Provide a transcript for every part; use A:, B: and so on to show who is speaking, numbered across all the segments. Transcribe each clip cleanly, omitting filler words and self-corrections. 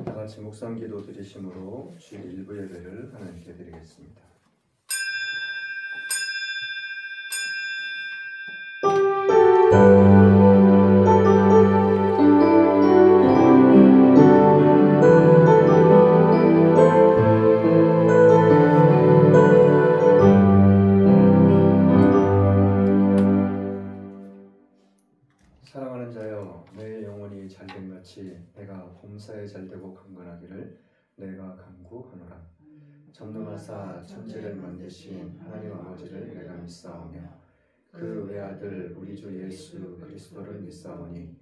A: 다 같이 묵상기도 드리심으로 주 일부 예배를 하나님께 드리겠습니다. 사랑하는 자여, 내 영혼이 잘된 같이 내가 범사에 잘되고 강건하기를 내가 간구하노라. 전능하사 천지를 만드신 하나님 아버지를 내가 믿사오며 그 외아들 우리 주 예수 그리스도를 믿사오니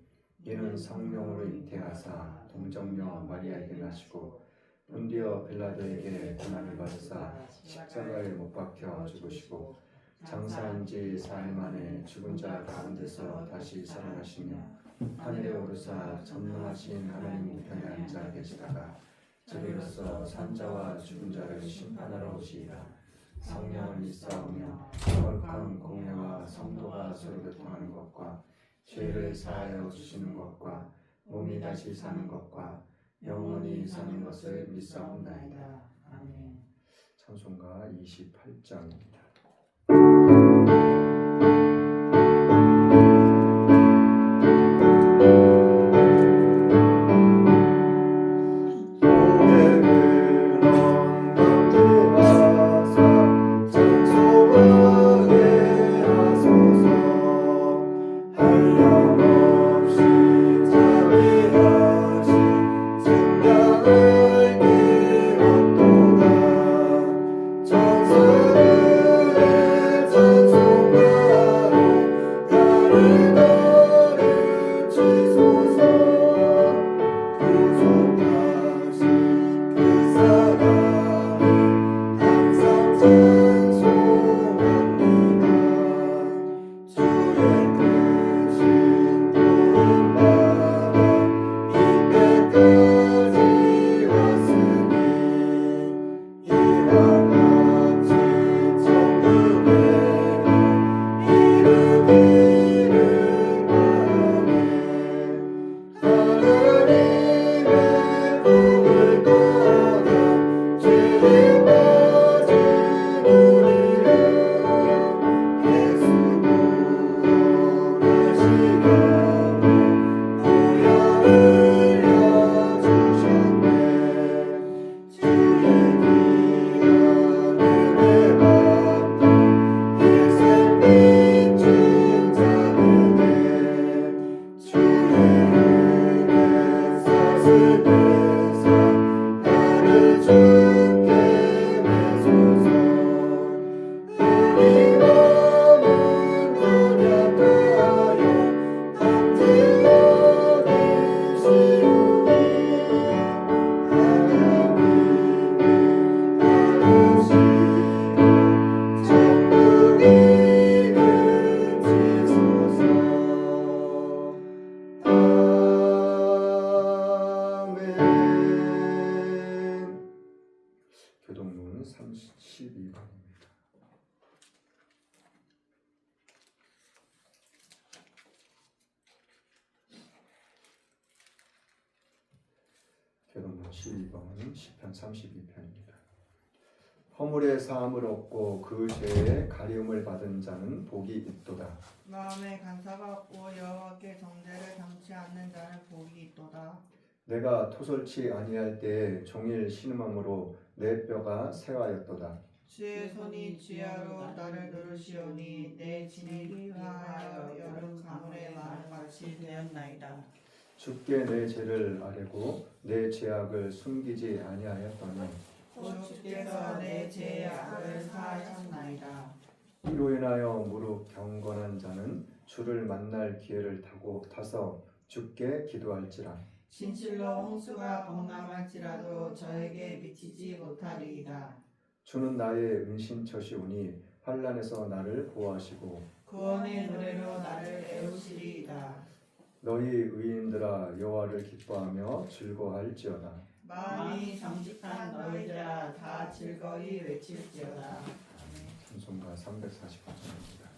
A: 이는 성령으로 잉태하사 동정녀 마리아에게 나시고 본디오 빌라도에게 고난을 받으사 십자가에 못 박혀 죽으시고 장사한 지 4일 만에 죽은 자 가운데서 다시 살아나시며 하늘에 오르사 전능하신 하나님 우편에 앉아 계시다가 저리로서 산자와 죽은 자를 심판하러 오시리라. 성령을 믿사오며 거룩한 공회와 성도가 서로 교통하는 것과 죄를 사하여 주시는 것과 몸이 다시 사는 것과 영원히 사는 것을 믿사옵나이다. 아멘. 찬송가 28장입니다. 교동문 32번입니다. 교동문 12번 시편 32편입니다. 허물의 사함을 얻고 그 죄의 가리움을 받은 자는 복이 있도다.
B: 마음에 간사가 없고 여호와께 정죄를 당치 않는 자는 복이 있도다.
A: 내가 토설치 아니할 때에 종일 신음함으로 내 뼈가 새하였도다.
B: 주의 손이 지하로 나를 누르시오니 내 진이 그하여 여름 가물의 마음같이 되었나이다.
A: 주께 내 죄를 아뢰고 내 죄악을 숨기지 아니하였더니
B: 곧 주께서 내 죄악을 사하셨나이다.
A: 이로 인하여 무릇 경건한 자는 주를 만날 기회를 타서 주께 기도할지라.
B: 진실로 홍수가 범람할지라도 저에게 미치지 못하리이다.
A: 주는 나의 은신처시오니 환난에서 나를 보호하시고
B: 구원의 노래로 나를 애우시리이다.
A: 너희 의인들아 여호와를 기뻐하며 즐거워할지어다.
B: 마음이 정직한 너희들아 다 즐거이 외칠지어다.
A: 찬송가 349장입니다.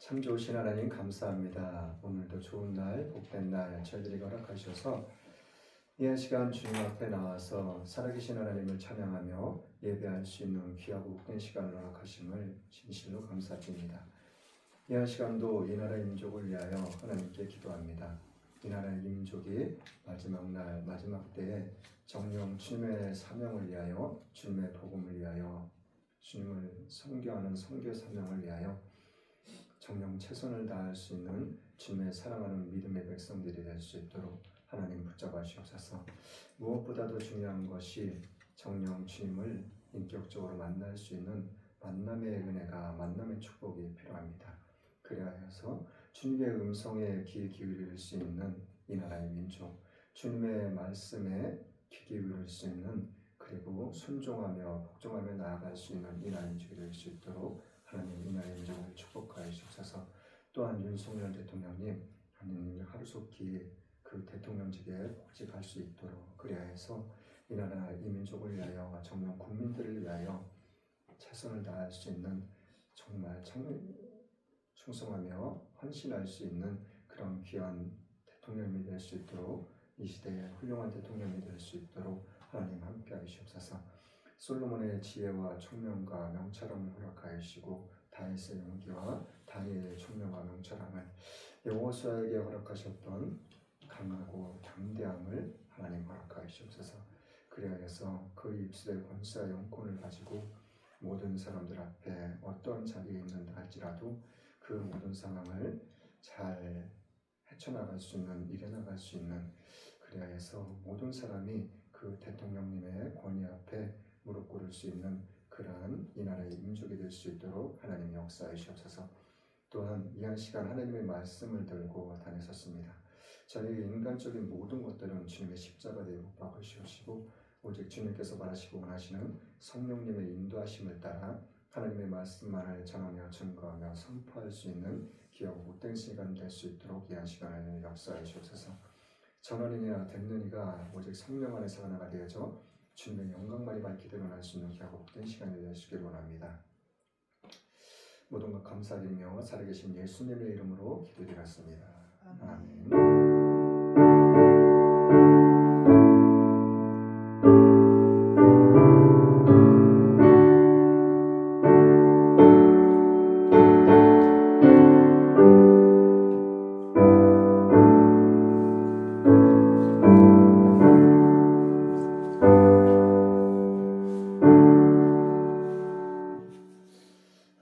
A: 참 좋으신 하나님 감사합니다. 오늘도 좋은 날, 복된 날 저희들이 허락하셔서 이 시간 주님 앞에 나와서 살아계신 하나님을 찬양하며 예배할 수 있는 귀하고 복된 시간을 허락하심을 진실로 감사드립니다. 이 시간도 이 나라의 민족을 위하여 하나님께 기도합니다. 이 나라의 민족이 마지막 날, 마지막 때에 정령 주님의 사명을 위하여, 주님의 복음을 위하여, 주님을 선교하는 선교 사명을 위하여 정령 최선을 다할 수 있는 주님의 사랑하는 믿음의 백성들이 될 수 있도록 하나님 붙잡아 주옵소서. 무엇보다도 중요한 것이 정령 주님을 인격적으로 만날 수 있는 만남의 은혜가, 만남의 축복이 필요합니다. 그래야 해서 주님의 음성에 귀 기울일 수 있는 이 나라의 민족, 주님의 말씀에 귀 기울일 수 있는, 그리고 순종하며 복종하며 나아갈 수 있는 이 나라의 민족이 될 수 있도록 하나님 이 나라의 민족을 축복하여 주옵소서. 또한 윤석열 대통령님, 하나님 하루속히 그 대통령직에 복직할 수 있도록, 그래야 해서 이 나라 이 민족을 위하여, 정말 국민들을 위하여 최선을 다할 수 있는, 정말 충성하며 헌신할 수 있는 그런 귀한 대통령이 될 수 있도록, 이 시대에 훌륭한 대통령이 될 수 있도록 하나님 함께 하시옵소서. 솔로몬의 지혜와 총명과 명철함을 허락하여 주시고, 다윗의 용기와 다니엘의 총명과 명철함을, 여호수아에게 허락하셨던 강하고 담대함을 하나님 허락하여 주옵소서. 그리하여서 그 입술의 권세와 영권을 가지고 모든 사람들 앞에 어떠한 자리에 있는다 할지라도 그 모든 상황을 잘 헤쳐나갈 수 있는, 이겨나갈 수 있는, 그리하여서 모든 사람이 그 대통령님의 권위 앞에 무릎 꿇을 수 있는 그러한 이 나라의 민족이 될 수 있도록 하나님 역사해 주옵소서. 또한 이 한 시간 하나님의 말씀을 들고 다녔었습니다. 저희의 인간적인 모든 것들은 주님의 십자가에 못 박으시고, 오직 주님께서 바라시고 원하시는 성령님의 인도하심을 따라 하나님의 말씀만을 전하며 증거하며 선포할 수 있는 귀하고 복된 시간 될 수 있도록 이 한 시간을 역사해 주옵소서. 전하느냐 듣느니가 오직 성령 안에서 하나가 되어져 주님의 영광만이 밝게 드러날 수 있는 귀하고 복된 시간이 되시길 원합니다. 모든 것 감사드리며 살아계신 예수님의 이름으로 기도드렸습니다. 아멘.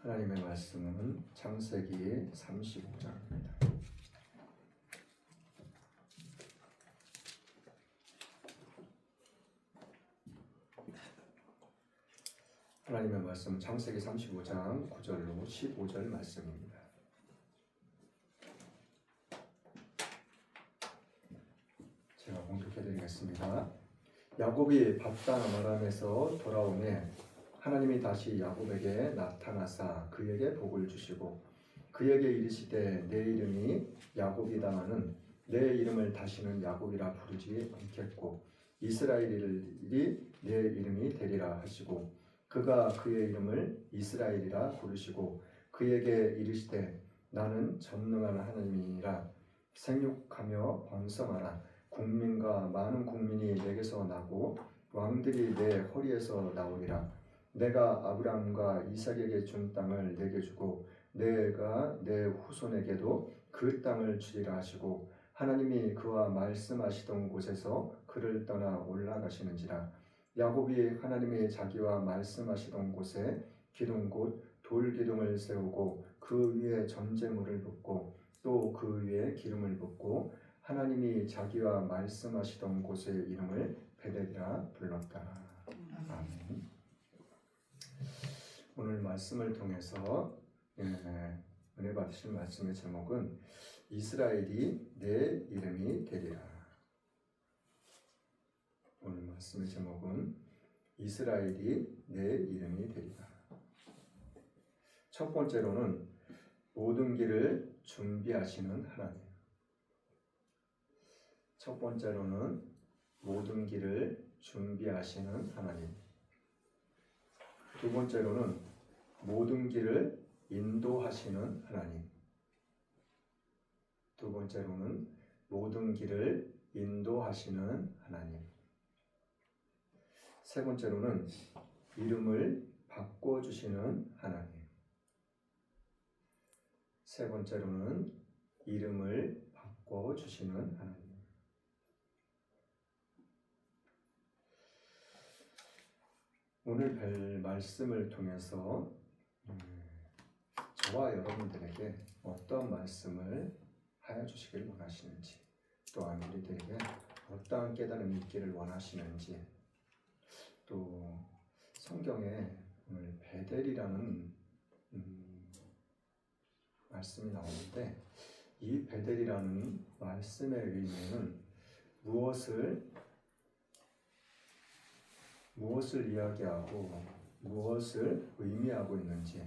A: 하나님의 말씀은 창세기 35장입니다. 하나님의 말씀은 창세기 35장 9절로 15절 말씀입니다. 제가 공독해드리겠습니다. 야곱이 밧단 아람에서 돌아오매 하나님이 다시 야곱에게 나타나사 그에게 복을 주시고 그에게 이르시되 내 이름이 야곱이다마는 내 이름을 다시는 야곱이라 부르지 않겠고 이스라엘이 내 이름이 되리라 하시고 그가 그의 이름을 이스라엘이라 부르시고 그에게 이르시되 나는 전능한 하나님이니라 생육하며 번성하라 국민과 많은 국민이 내게서 나고 왕들이 내 허리에서 나오리라 내가 아브라함과 이삭에게 준 땅을 내게 주고 내가 내 후손에게도 그 땅을 주리라 하시고 하나님이 그와 말씀하시던 곳에서 그를 떠나 올라가시는지라 야곱이 하나님이 자기와 말씀하시던 곳에 기둥 곧 돌기둥을 세우고 그 위에 전제물을 붓고 또 그 위에 기름을 붓고 하나님이 자기와 말씀하시던 곳의 이름을 베델이라 불렀다. 아멘. 오늘 말씀을 통해서 은혜 받으실 말씀의 제목은 이스라엘이 내 이름이 되리라. 오늘 말씀의 제목은 이스라엘이 내 이름이 되리라. 첫 번째로는 모든 길을 준비하시는 하나님. 첫 번째로는 모든 길을 준비하시는 하나님. 두 번째로는 모든 길을 인도하시는 하나님. 두 번째로는 모든 길을 인도하시는 하나님. 세 번째로는 이름을 바꿔주시는 하나님. 세 번째로는 이름을 바꿔주시는 하나님. 오늘 뵐 말씀을 통해서 저와 여러분들에게 어떤 말씀을 하여 주시기를 원하시는지, 또한 우리들에게 어떠한 깨달음이 있기를 원하시는지, 또 성경에 오늘 베델이라는 말씀이 나오는데, 이 베델이라는 말씀의 의미는 무엇을 이야기하고 무엇을 의미하고 있는지,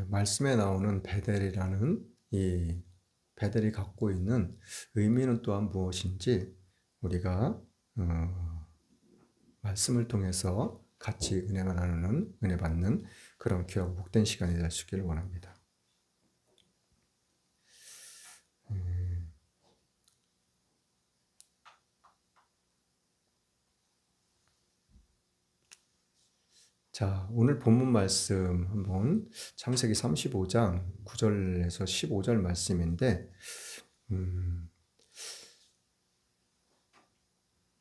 A: 말씀에 나오는 베델이라는 이 베델이 갖고 있는 의미는 또한 무엇인지 우리가 말씀을 통해서 같이 은혜가 나누는, 은혜 받는 그런 귀하고 복된 시간이 될 수 있기를 원합니다. 자, 오늘 본문 말씀 한번 창세기 35장 9절에서 15절 말씀인데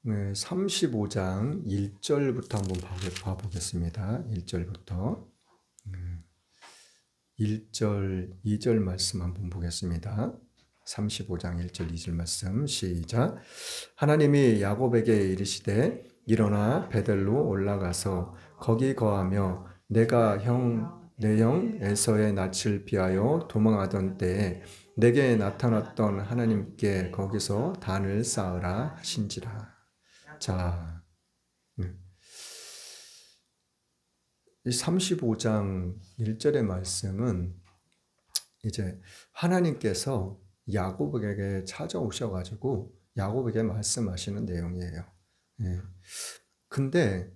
A: 35장 1절부터 한번 봐보겠습니다. 1절부터 1절, 2절 말씀 한번 보겠습니다. 35장 1절, 2절 말씀 시작. 하나님이 야곱에게 이르시되 일어나 베델로 올라가서 거기 거하며 내가 내 형 에서의 낯을 피하여 도망하던 때에 내게 나타났던 하나님께 거기서 단을 쌓으라 하신지라. 자, 이 35장 1절의 말씀은 이제 하나님께서 야곱에게 찾아오셔가지고 야곱에게 말씀하시는 내용이에요. 근데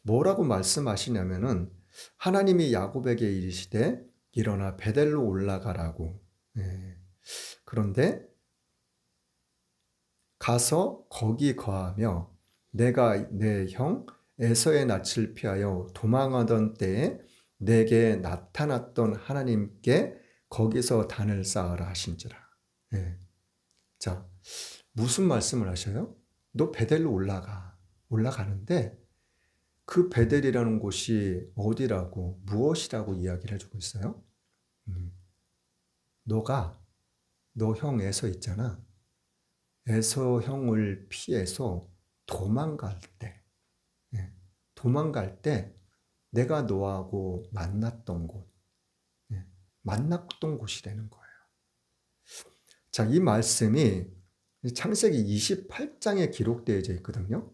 A: 뭐라고 말씀하시냐면은 하나님이 야곱에게 이르시되 일어나 베델로 올라가라고. 그런데 가서 거기 거하며 내가 내 형 에서의 낯을 피하여 도망하던 때에 내게 나타났던 하나님께 거기서 단을 쌓으라 하신지라. 자, 무슨 말씀을 하셔요? 너 베델로 올라가는데 그 베델이라는 곳이 어디라고, 무엇이라고 이야기를 해주고 있어요? 너 형 에서 있잖아. 에서 형을 피해서 도망갈 때 내가 너하고 만났던 곳이라는 거예요. 자, 이 말씀이 창세기 28장에 기록되어 있거든요.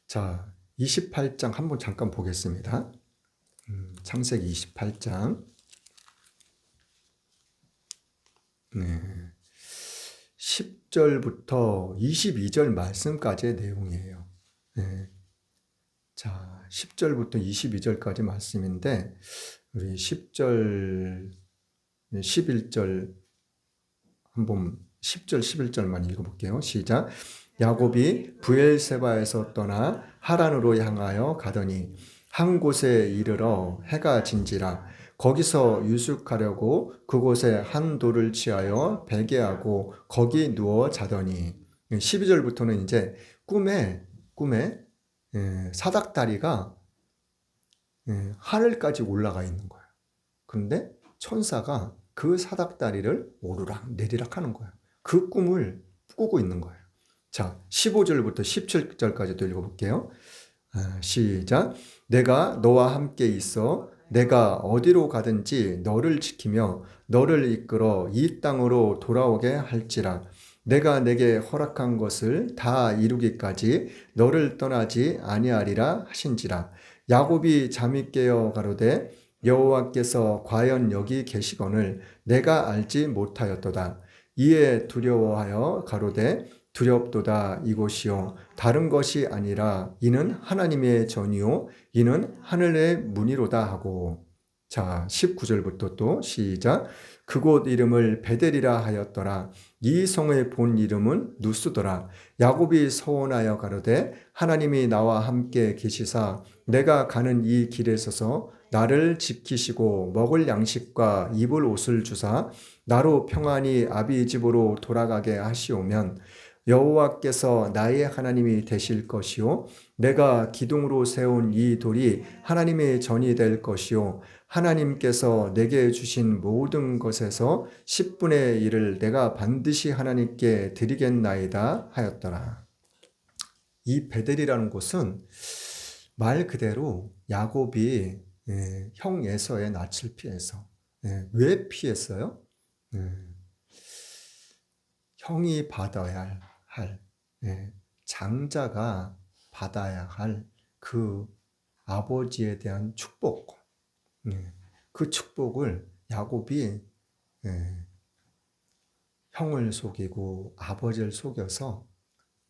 A: 자, 28장 한번 잠깐 보겠습니다. 창세기 28장 10절부터 22절 말씀까지의 내용이에요. 자, 10절부터 22절까지 말씀인데 우리 10절, 11절 한번 10절, 11절만 읽어볼게요. 시작. 야곱이 브엘세바에서 떠나 하란으로 향하여 가더니 한 곳에 이르러 해가 진지라. 거기서 유숙하려고 그곳에 한 돌을 취하여 베개하고 거기 누워 자더니 12절부터는 이제 꿈에 사닥다리가 하늘까지 올라가 있는 거예요. 그런데 천사가 그 사닥다리를 오르락 내리락 하는 거예요. 그 꿈을 꾸고 있는 거예요. 자, 15절부터 17절까지도 읽어볼게요. 시작. 내가 너와 함께 있어 내가 어디로 가든지 너를 지키며 너를 이끌어 이 땅으로 돌아오게 할지라. 내가 내게 허락한 것을 다 이루기까지 너를 떠나지 아니하리라 하신지라. 야곱이 잠이 깨어 가로되 여호와께서 과연 여기 계시거늘 내가 알지 못하였도다. 이에 두려워하여 가로되 두렵도다 이곳이요 다른 것이 아니라 이는 하나님의 전이요 이는 하늘의 문이로다 하고. 자, 19절부터 또 시작. 그곳 이름을 베델이라 하였더라. 이 성의 본 이름은 누스더라. 야곱이 서원하여 가로되 하나님이 나와 함께 계시사 내가 가는 이 길에 서서 나를 지키시고 먹을 양식과 입을 옷을 주사 나로 평안히 아비 집으로 돌아가게 하시오면 여호와께서 나의 하나님이 되실 것이요 내가 기둥으로 세운 이 돌이 하나님의 전이 될 것이요 하나님께서 내게 주신 모든 것에서 10분의 1을 내가 반드시 하나님께 드리겠나이다 하였더라. 이 베델이라는 곳은 말 그대로 야곱이 형 에서의 낯을 피해서, 왜 피했어요? 형이 받아야 할, 장자가 받아야 할 그 아버지에 대한 축복, 그 축복을 야곱이 형을 속이고 아버지를 속여서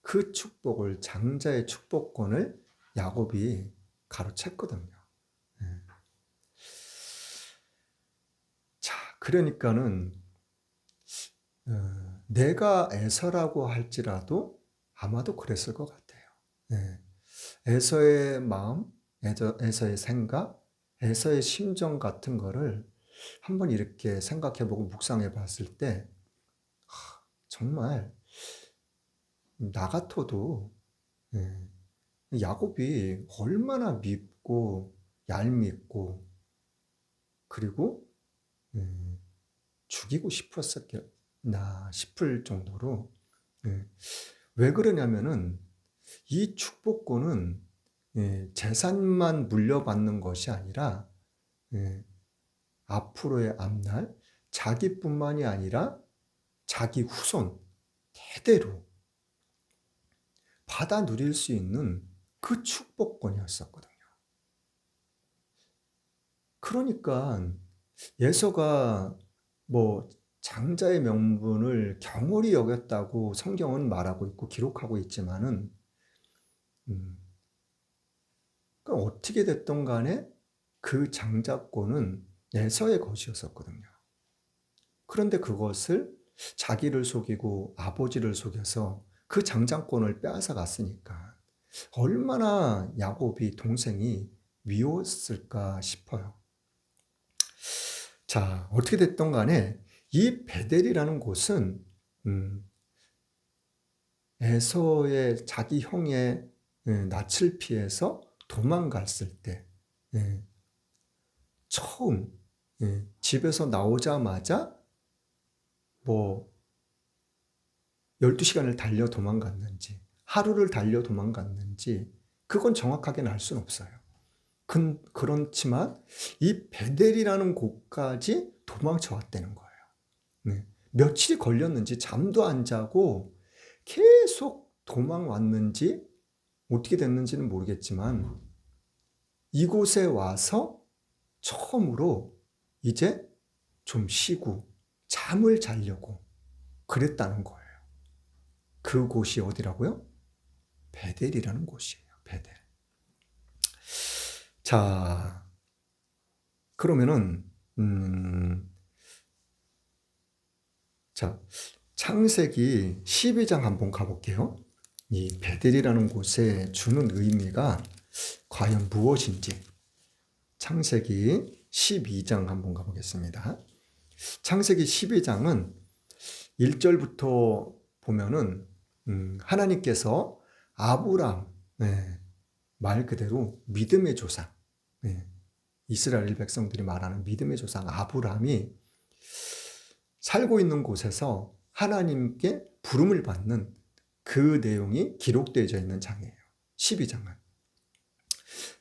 A: 그 축복을, 장자의 축복권을 야곱이 가로챘거든요. 자, 그러니까는 내가 에서라고 할지라도 아마도 그랬을 것 같아요. 에서의 마음, 에서의 생각, 에서의 심정 같은 거를 한번 이렇게 생각해보고 묵상해 봤을 때 정말 나 같아도 야곱이 얼마나 밉고 얄밉고 그리고 죽이고 싶었었겠나 싶을 정도로. 왜 그러냐면은 이 축복권은 재산만 물려받는 것이 아니라 앞으로의 앞날 자기뿐만이 아니라 자기 후손 대대로 받아 누릴 수 있는 그 축복권이었었거든요. 그러니까 에서가 뭐 장자의 명분을 경홀히 여겼다고 성경은 말하고 있고 기록하고 있지만은 그러니까 어떻게 됐든 간에 그 장자권은 에서의 것이었었거든요. 그런데 그것을 자기를 속이고 아버지를 속여서 그 장자권을 빼앗아 갔으니까 얼마나 야곱이 동생이 미웠을까 싶어요. 자, 어떻게 됐든 간에 이 베델이라는 곳은 에서의 자기 형의 낯을 피해서 도망갔을 때 처음 집에서 나오자마자 뭐 12시간을 달려 도망갔는지 하루를 달려 도망갔는지 그건 정확하게는 알 수는 없어요. 그렇지만 이 베델이라는 곳까지 도망쳐 왔다는 거예요. 며칠이 걸렸는지 잠도 안 자고 계속 도망왔는지 어떻게 됐는지는 모르겠지만 이곳에 와서 처음으로 이제 좀 쉬고 잠을 자려고 그랬다는 거예요. 그곳이 어디라고요? 베델이라는 곳이에요. 베델. 자, 그러면은 자, 창세기 12장 한번 가볼게요. 이 베델이라는 곳에 주는 의미가 과연 무엇인지 창세기 12장 한번 가보겠습니다. 창세기 12장은 1절부터 보면은 하나님께서 아브람, 말 그대로 믿음의 조상, 이스라엘 백성들이 말하는 믿음의 조상 아브람이 살고 있는 곳에서 하나님께 부름을 받는 그 내용이 기록되어져 있는 장이에요. 12장은.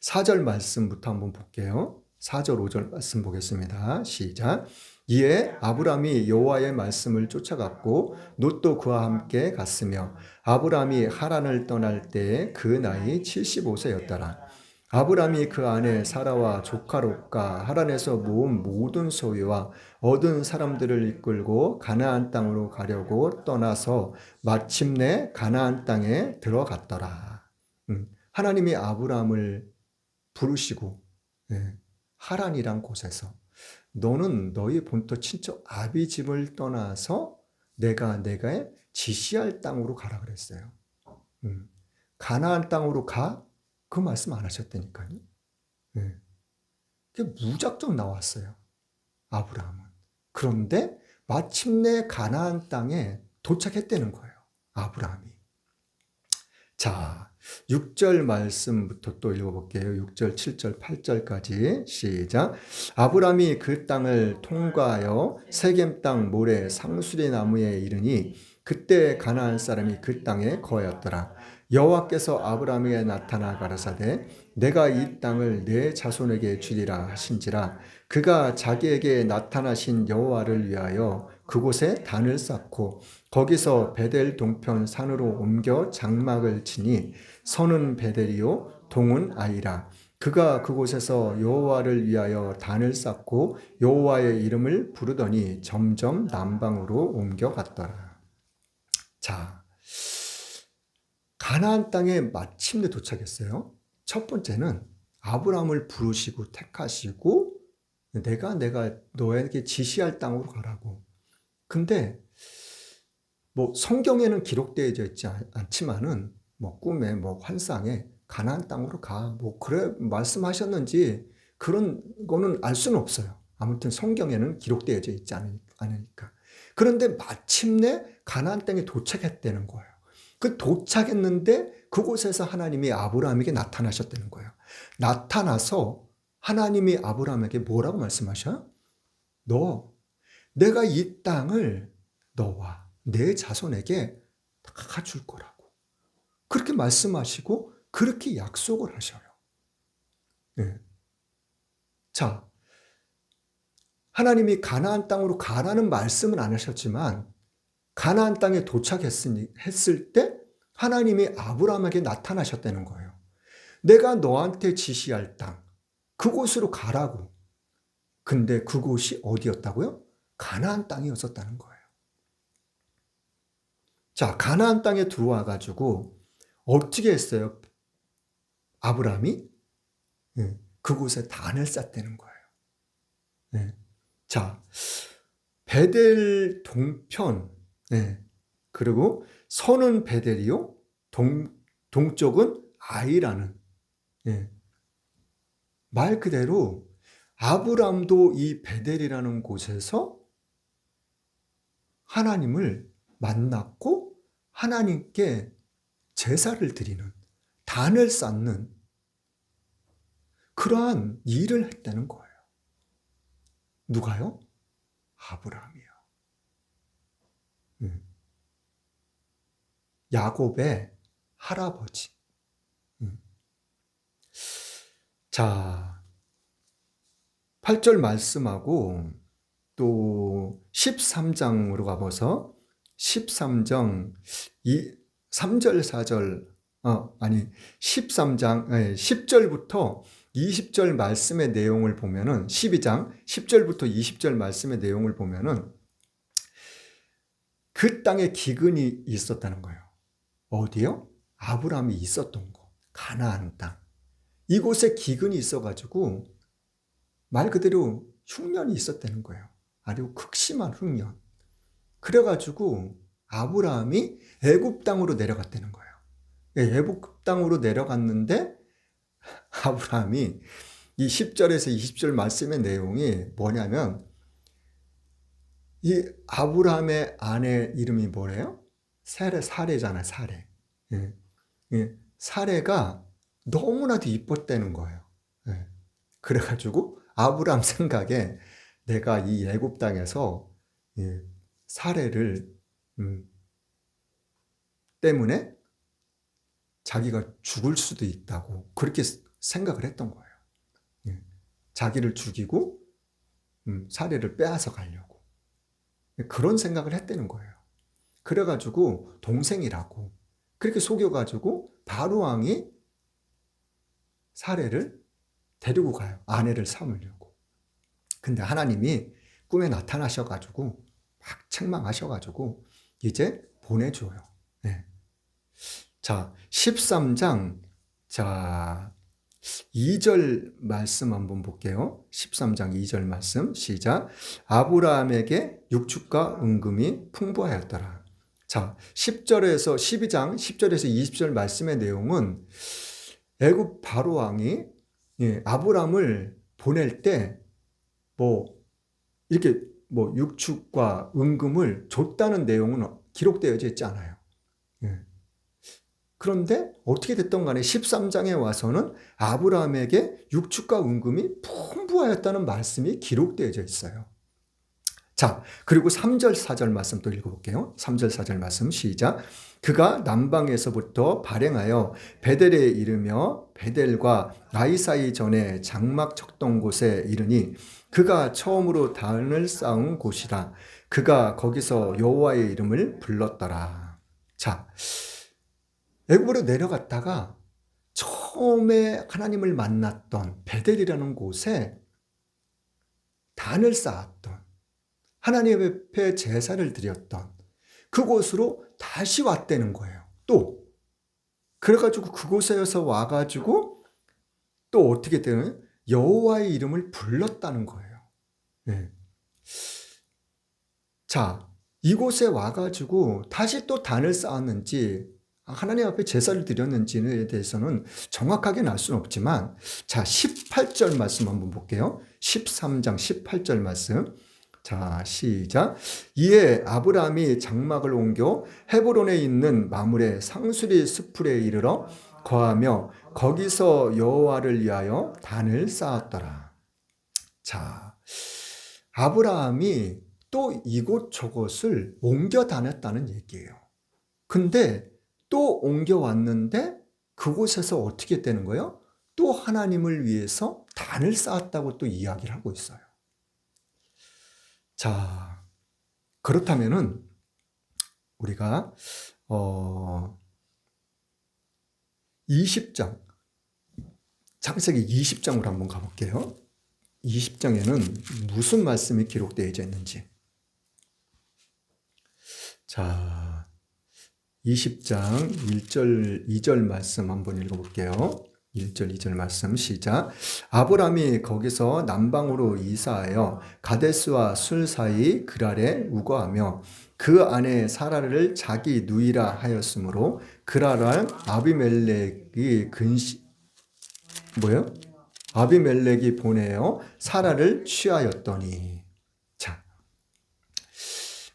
A: 4절 말씀부터 한번 볼게요. 4절 5절 말씀 보겠습니다. 시작. 이에 아브람이 여호와의 말씀을 쫓아갔고 롯도 그와 함께 갔으며 아브람이 하란을 떠날 때에 그 나이 75세였더라. 아브람이 그 아내 사라와 조카 롯과 하란에서 모은 모든 소유와 얻은 사람들을 이끌고 가나안 땅으로 가려고 떠나서 마침내 가나안 땅에 들어갔더라. 하나님이 아브람을 부르시고 하란이란 곳에서 너는 너희 본토 친척 아비 집을 떠나서 내가 지시할 땅으로 가라 그랬어요. 가나안 땅으로 가? 그 말씀 안 하셨다니까요. 그게 무작정 나왔어요. 아브라함은. 그런데 마침내 가나안 땅에 도착했다는 거예요. 아브라함이. 자, 6절 말씀부터 또 읽어볼게요. 6절, 7절, 8절까지 시작. 아브라함이 그 땅을 통과하여 세겜 땅 모래 상수리 나무에 이르니 그때 가나안 사람이 그 땅에 거하였더라. 여호와께서 아브라함에게 나타나 가라사대 내가 이 땅을 내 자손에게 주리라 하신지라. 그가 자기에게 나타나신 여호와를 위하여 그곳에 단을 쌓고 거기서 베델 동편 산으로 옮겨 장막을 치니 선은 베델이요 동은 아이라. 그가 그곳에서 여호와를 위하여 단을 쌓고 여호와의 이름을 부르더니 점점 남방으로 옮겨갔더라. 자, 가나안 땅에 마침내 도착했어요. 첫 번째는 아브라함을 부르시고 택하시고 내가 너에게 지시할 땅으로 가라고. 근데 뭐 성경에는 기록되어져 있지 않지만은 뭐 꿈에 뭐 환상에 가나안 땅으로 가. 뭐 그래 말씀하셨는지 그런 거는 알 수는 없어요. 아무튼 성경에는 기록되어져 있지 않으니까. 그런데 마침내 가나안 땅에 도착했다는 거예요. 그 도착했는데 그곳에서 하나님이 아브라함에게 나타나셨다는 거예요. 나타나서 하나님이 아브라함에게 뭐라고 말씀하셔요? 내가 이 땅을 너와 내 자손에게 다 줄 거라고. 그렇게 말씀하시고 그렇게 약속을 하셔요. 네. 자, 하나님이 가나안 땅으로 가라는 말씀은 안 하셨지만 가나안 땅에 도착했을 때 하나님이 아브라함에게 나타나셨다는 거예요. 내가 너한테 지시할 땅, 그곳으로 가라고. 근데 그곳이 어디였다고요? 가나안 땅이었었다는 거예요. 자, 가나안 땅에 들어와 가지고 어떻게 했어요? 아브라함이 그곳에 단을 쌓다는 거예요. 자, 베델 동편, 그리고 서는 베델이요, 동쪽은 아이라는, 말 그대로 아브라함도 이 베델이라는 곳에서 하나님을 만났고 하나님께 제사를 드리는, 단을 쌓는 그러한 일을 했다는 거예요. 누가요? 아브라함이요. 야곱의 할아버지. 자, 8절 말씀하고 또 13장으로 가봐서 13장 3절 4절 13장 10절부터 20절 말씀의 내용을 보면은 12장 10절부터 20절 말씀의 내용을 보면은 그 땅에 기근이 있었다는 거예요. 어디요? 아브라함이 있었던 곳, 가나안 땅. 이곳에 기근이 있어가지고 말 그대로 흉년이 있었다는 거예요. 아주 극심한 흉년. 그래가지고 아브라함이 애굽 땅으로 내려갔다는 거예요. 애굽 땅으로 내려갔는데 아브라함이 이 10절에서 20절 말씀의 내용이 뭐냐면 이 아브라함의 아내 이름이 뭐래요? 사레잖아요. 사레. 사레가 너무나도 이뻤다는 거예요. 그래가지고 아브라함 생각에 내가 이 애굽 땅에서 사레를 때문에 자기가 죽을 수도 있다고 그렇게 생각을 했던 거예요. 자기를 죽이고 사레를 빼앗아 가려고 그런 생각을 했다는 거예요. 그래가지고 동생이라고 그렇게 속여가지고 바로 왕이
C: 사례를 데리고 가요. 아내를 삼으려고. 근데 하나님이 꿈에 나타나셔가지고 막 책망하셔가지고 이제 보내줘요. 네. 자, 13장, 자, 2절 말씀 한번 볼게요. 13장 2절 말씀 시작. 아브라함에게 육축과 은금이 풍부하였더라. 자, 10절에서 12장 10절에서 20절 말씀의 내용은 애굽 바로 왕이 아브라함을 보낼 때 이렇게 육축과 은금을 줬다는 내용은 기록되어져 있지 않아요. 그런데 어떻게 됐던 간에 13장에 와서는 아브라함에게 육축과 은금이 풍부하였다는 말씀이 기록되어져 있어요. 자, 그리고 3절 4절 말씀 또 읽어볼게요. 3절 4절 말씀 시작. 그가 남방에서부터 발행하여 베델에 이르며 베델과 아이 사이 전에 장막 쳤던 곳에 이르니 그가 처음으로 단을 쌓은 곳이라. 그가 거기서 여호와의 이름을 불렀더라. 자, 애굽으로 내려갔다가 처음에 하나님을 만났던 베델이라는 곳에 단을 쌓았던, 하나님 앞에 제사를 드렸던 그곳으로 다시 왔다는 거예요. 또 그래가지고 그곳에서 와가지고 또 어떻게 되는 여호와의 이름을 불렀다는 거예요. 네. 자, 이곳에 와가지고 다시 또 단을 쌓았는지 하나님 앞에 제사를 드렸는지에 대해서는 정확하게는 알 수는 없지만, 자, 18절 말씀 한번 볼게요. 13장 18절 말씀. 자, 시작. 이에 아브라함이 장막을 옮겨 헤브론에 있는 마물의 상수리 스풀에 이르러 거하며 거기서 여호와를 위하여 단을 쌓았더라. 자, 아브라함이 또 이곳저곳을 옮겨 다녔다는 얘기예요. 근데 또 옮겨왔는데 그곳에서 어떻게 되는 거예요? 또 하나님을 위해서 단을 쌓았다고 또 이야기를 하고 있어요. 자, 그렇다면은 우리가 20장, 창세기 20장으로 한번 가볼게요. 20장에는 무슨 말씀이 기록되어 있는지. 자, 20장 1절, 2절 말씀 한번 읽어볼게요. 1절, 2절 말씀 시작. 아브람이 거기서 남방으로 이사하여 가데스와 술 사이 그랄에 우거하며 그 안에 사라를 자기 누이라 하였으므로 그랄을 아비멜렉이 보내어 사라를 취하였더니. 자,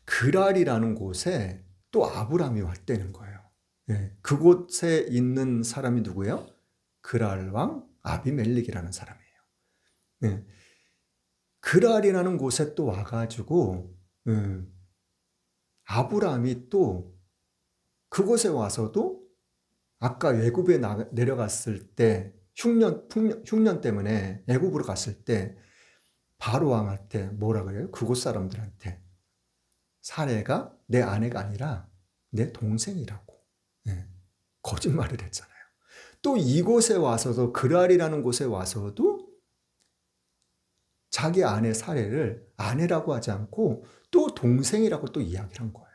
C: 그랄이라는 곳에 또 아브람이 왔다는 거예요. 네, 그곳에 있는 사람이 누구예요? 그랄 왕 아비멜렉이라는 사람이에요. 네, 그랄이라는 곳에 또 와가지고 아브람이 또 그곳에 와서도 아까 애굽에 내려갔을 때 흉년 때문에 애굽으로 갔을 때 바로 왕한테 뭐라 그래요? 그곳 사람들한테 사례가 내 아내가 아니라 내 동생이라고 거짓말을 했잖아요. 또 이곳에 와서도 그랄이라는 곳에 와서도 자기 아내 사례를 아내라고 하지 않고 또 동생이라고 또 이야기를 한 거예요.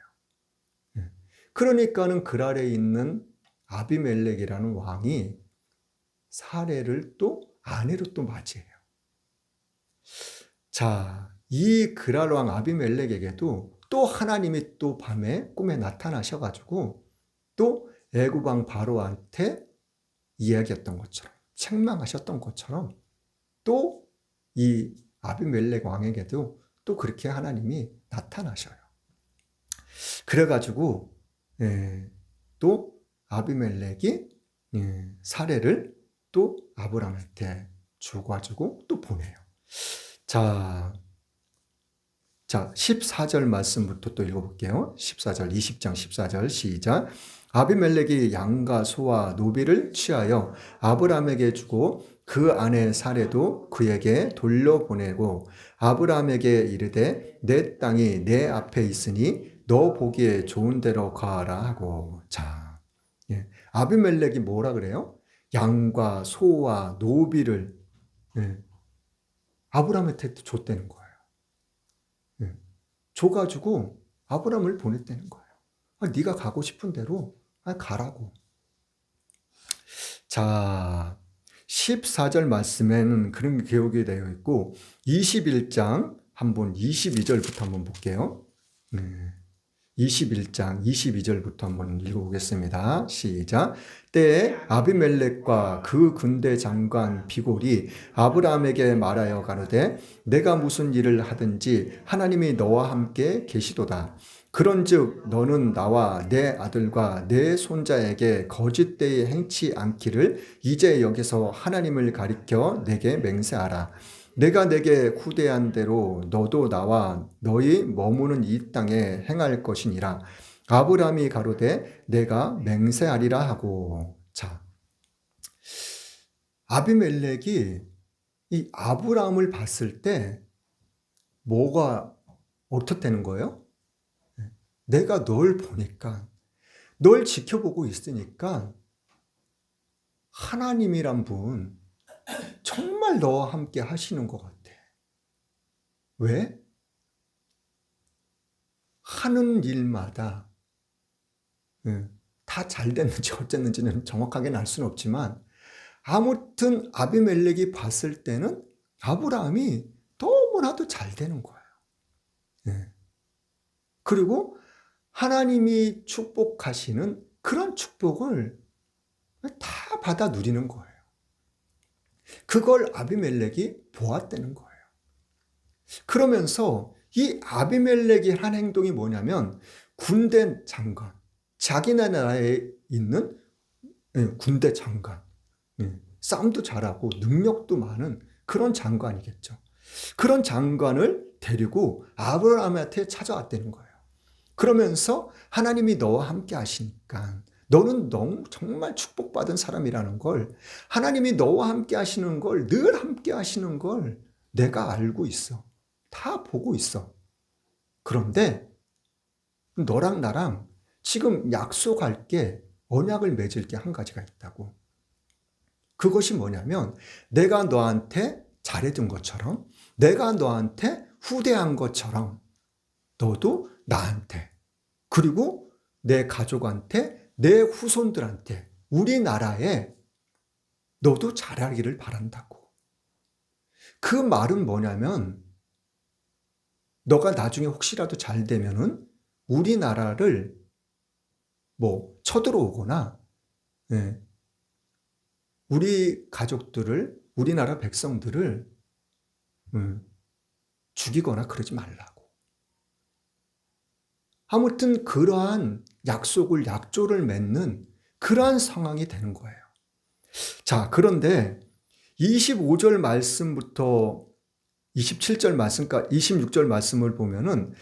C: 그러니까는 그랄에 있는 아비멜렉이라는 왕이 사례를 또 아내로 또 맞이해요. 자, 이 그랄 왕 아비멜렉에게도 또 하나님이 또 밤에 꿈에 나타나셔가지고 또 애굽 왕 바로한테 이야기했던 것처럼, 책망하셨던 것처럼 또 이 아비멜렉 왕에게도 또 그렇게 하나님이 나타나셔요. 그래가지고 또 아비멜렉이 사례를 또 아브람한테 줘가지고 또 보내요. 자, 14절 말씀부터 또 읽어볼게요. 14절, 20장 14절 시작. 아비멜렉이 양과 소와 노비를 취하여 아브람에게 주고 그 아내 사례도 그에게 돌려보내고 아브람에게 이르되 내 땅이 내 앞에 있으니 너 보기에 좋은 데로 가라 하고. 자, 아비멜렉이 뭐라 그래요? 양과 소와 노비를 아브라함한테 줬다는 거예요. 줘가지고 아브라함을 보냈다는 거예요. 네가 가고 싶은 대로 가라고. 자, 14절 말씀에는 그런 기록이 되어 있고 21장 한번 22절부터 한번 볼게요. 21장 22절부터 한번 읽어보겠습니다. 시작. 때에 아비멜렉과 그 군대 장관 비골이 아브라함에게 말하여 가로되 내가 무슨 일을 하든지 하나님이 너와 함께 계시도다. 그런즉 너는 나와 내 아들과 내 손자에게 거짓되이 행치 않기를 이제 여기서 하나님을 가리켜 내게 맹세하라. 내가 내게 후대한 대로 너도 나와 너희 머무는 이 땅에 행할 것이니라. 아브라함이 가로되 내가 맹세하리라 하고. 자, 아비멜렉이 이 아브라함을 봤을 때 뭐가 어떻다는 거예요? 내가 널 보니까, 널 지켜보고 있으니까 하나님이란 분 정말 너와 함께 하시는 것 같아. 왜? 하는 일마다 다 잘 됐는지 어쨌는지는 정확하게는 알 수는 없지만 아무튼 아비멜렉이 봤을 때는 아브라함이 너무나도 잘 되는 거예요. 그리고 하나님이 축복하시는 그런 축복을 다 받아 누리는 거예요. 그걸 아비멜렉이 보았다는 거예요. 그러면서 이 아비멜렉이 한 행동이 뭐냐면 군대 장관, 자기 나라에 있는 군대 장관, 싸움도 잘하고 능력도 많은 그런 장관이겠죠. 그런 장관을 데리고 아브라함한테 찾아왔다는 거예요. 그러면서 하나님이 너와 함께 하시니까 너는 너무 정말 축복받은 사람이라는 걸, 하나님이 너와 함께 하시는 걸, 늘 함께 하시는 걸 내가 알고 있어. 다 보고 있어. 그런데 너랑 나랑 지금 약속할 게, 언약을 맺을 게 한 가지가 있다고. 그것이 뭐냐면 내가 너한테 잘해준 것처럼, 내가 너한테 후대한 것처럼 너도 나한테, 그리고 내 가족한테, 내 후손들한테, 우리나라에 너도 잘하기를 바란다고. 그 말은 뭐냐면 너가 나중에 혹시라도 잘 되면은 우리나라를 쳐들어오거나 우리 가족들을, 우리나라 백성들을 죽이거나 그러지 말라고. 아무튼 그러한 약조를 맺는 그러한 상황이 되는 거예요. 자, 그런데 25절 말씀부터 27절 말씀까지 26절 말씀을 보면은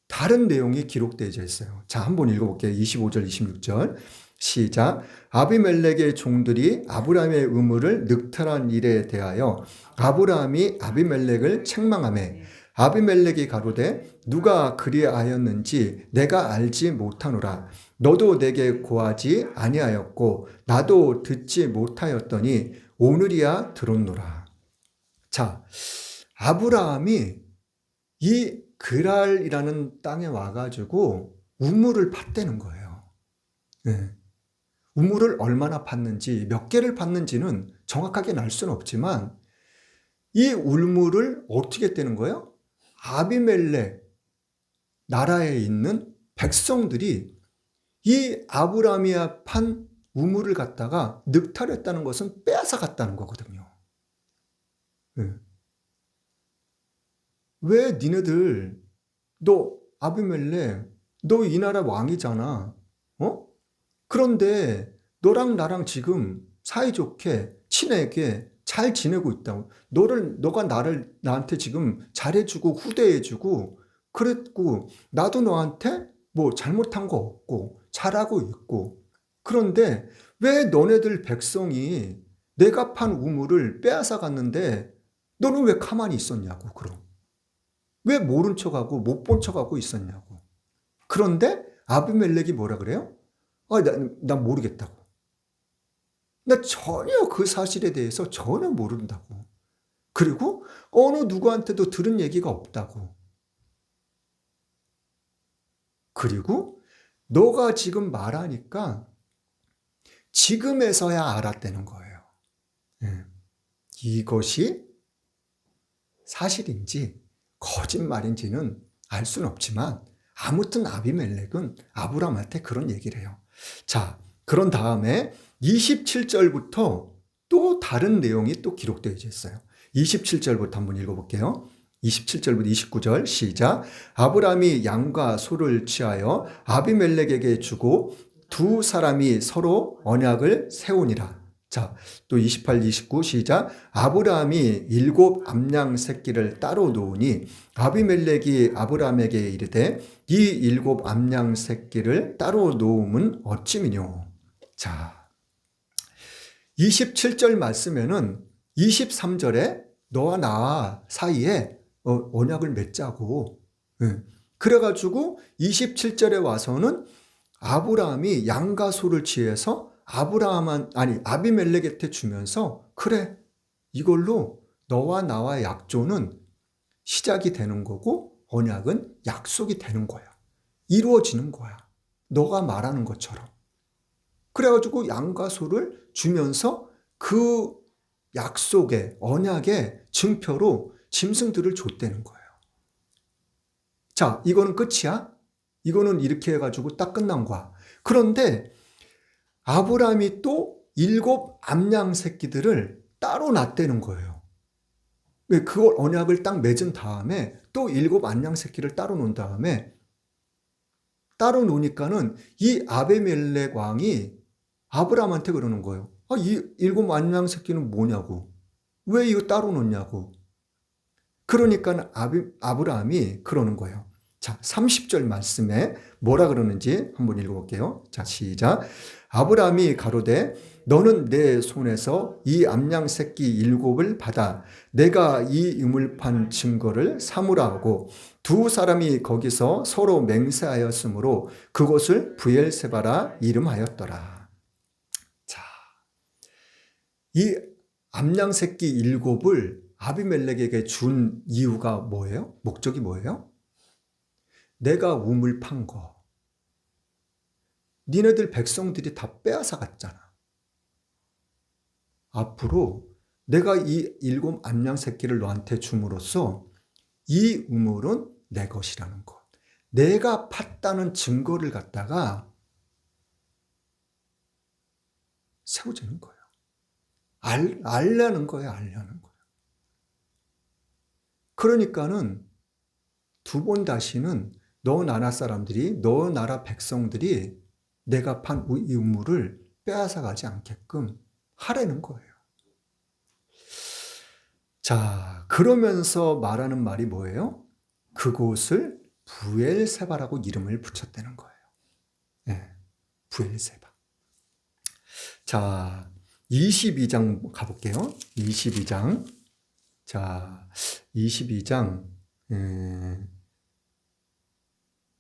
C: 다른 내용이 기록되어 있어요. 자, 한번 읽어볼게요. 25절, 26절. 시작. 아비멜렉의 종들이 아브라함의 의무를 늑탈한 일에 대하여 아브라함이 아비멜렉을 책망하매 아비멜렉이 가로되 누가 그리하였는지 내가 알지 못하노라. 너도 내게 고하지 아니하였고 나도 듣지 못하였더니 오늘이야 들었노라. 자, 아브라함이 이 그랄이라는 땅에 와가지고 우물을 팠다는 거예요. 우물을 얼마나 팠는지, 몇 개를 팠는지는 정확하게 알 수는 없지만 이 우물을 어떻게 했다는 거예요? 아비멜렉 나라에 있는 백성들이 이 아브라함이 판 우물을 갖다가 늑탈했다는 것은 빼앗아갔다는 거거든요. 왜 니네들, 너 아비멜렉, 너 이 나라 왕이잖아. 그런데 너랑 나랑 지금 사이좋게 친하게 잘 지내고 있다고. 너가 나한테 지금 잘해주고 후대해주고 그랬고, 나도 너한테 잘못한 거 없고 잘하고 있고. 그런데 왜 너네들 백성이 내가 판 우물을 빼앗아 갔는데 너는 왜 가만히 있었냐고. 그럼 왜 모른 척하고 못 본 척하고 있었냐고. 그런데 아비멜렉이 뭐라 그래요? 나 모르겠다고. 나 전혀 그 사실에 대해서 전혀 모른다고. 그리고 어느 누구한테도 들은 얘기가 없다고. 그리고 너가 지금 말하니까 지금에서야 알았다는 거예요. 이것이 사실인지 거짓말인지는 알 수는 없지만 아무튼 아비멜렉은 아브라함한테 그런 얘기를 해요. 자, 그런 다음에 27절부터 또 다른 내용이 또 기록되어 있어요. 27절부터 한번 읽어볼게요. 27절부터 29절 시작. 아브라함이 양과 소를 취하여 아비멜렉에게 주고 두 사람이 서로 언약을 세우니라. 자, 또 28, 29 시작. 아브라함이 7 암양 새끼를 따로 놓으니 아비멜렉이 아브라함에게 이르되 이 7 암양 새끼를 따로 놓음은 어찌미뇨. 자, 27절 말씀에는 23절에 너와 나 사이에 언약을 맺자고. 그래가지고 27절에 와서는 아브라함이 양과 소를 취해서 아비멜렉한테 주면서 그래, 이걸로 너와 나와의 약조는 시작이 되는 거고 언약은 약속이 되는 거야. 이루어지는 거야. 너가 말하는 것처럼. 그래가지고 양과 소를 주면서 그 약속의 언약의 증표로 짐승들을 줬다는 거예요. 자, 이거는 끝이야? 이거는 이렇게 해가지고 딱 끝난 거야. 그런데 아브라함이 또 7 암양 새끼들을 따로 놨다는 거예요. 그걸 언약을 딱 맺은 다음에 또 7 암양 새끼를 따로 놓은 다음에 따로 놓으니까는 이 아비멜렉 왕이 아브라함한테 그러는 거예요. 이 7 암양 새끼는 뭐냐고. 왜 이거 따로 놓냐고. 그러니까 아브라함이 그러는 거예요. 자, 30절 말씀에 뭐라 그러는지 한번 읽어볼게요. 자, 시작. 아브라함이 가로되 너는 내 손에서 이 암양 새끼 7을 받아 내가 이 유물판 증거를 삼으라 하고 두 사람이 거기서 서로 맹세하였으므로 그곳을 브엘세바라 이름하였더라. 자, 이 암양 새끼 7을 아비멜렉에게 준 이유가 뭐예요? 목적이 뭐예요? 내가 우물 판 거. 니네들 백성들이 다 빼앗아 갔잖아. 앞으로 내가 이 7 암양 새끼를 너한테 줌으로써 이 우물은 내 것이라는 것. 내가 팠다는 증거를 갖다가 세워주는 거예요. 알려는 거예요. 알려는 거예요. 그러니까는 두 번 다시는 너 나라 사람들이, 너 나라 백성들이 내가 판 이 우물을 빼앗아 가지 않게끔 하라는 거예요. 자, 그러면서 말하는 말이 뭐예요? 그곳을 브엘세바라고 이름을 붙였다는 거예요. 네, 브엘세바. 자, 22장 가볼게요. 22장. 자, 22장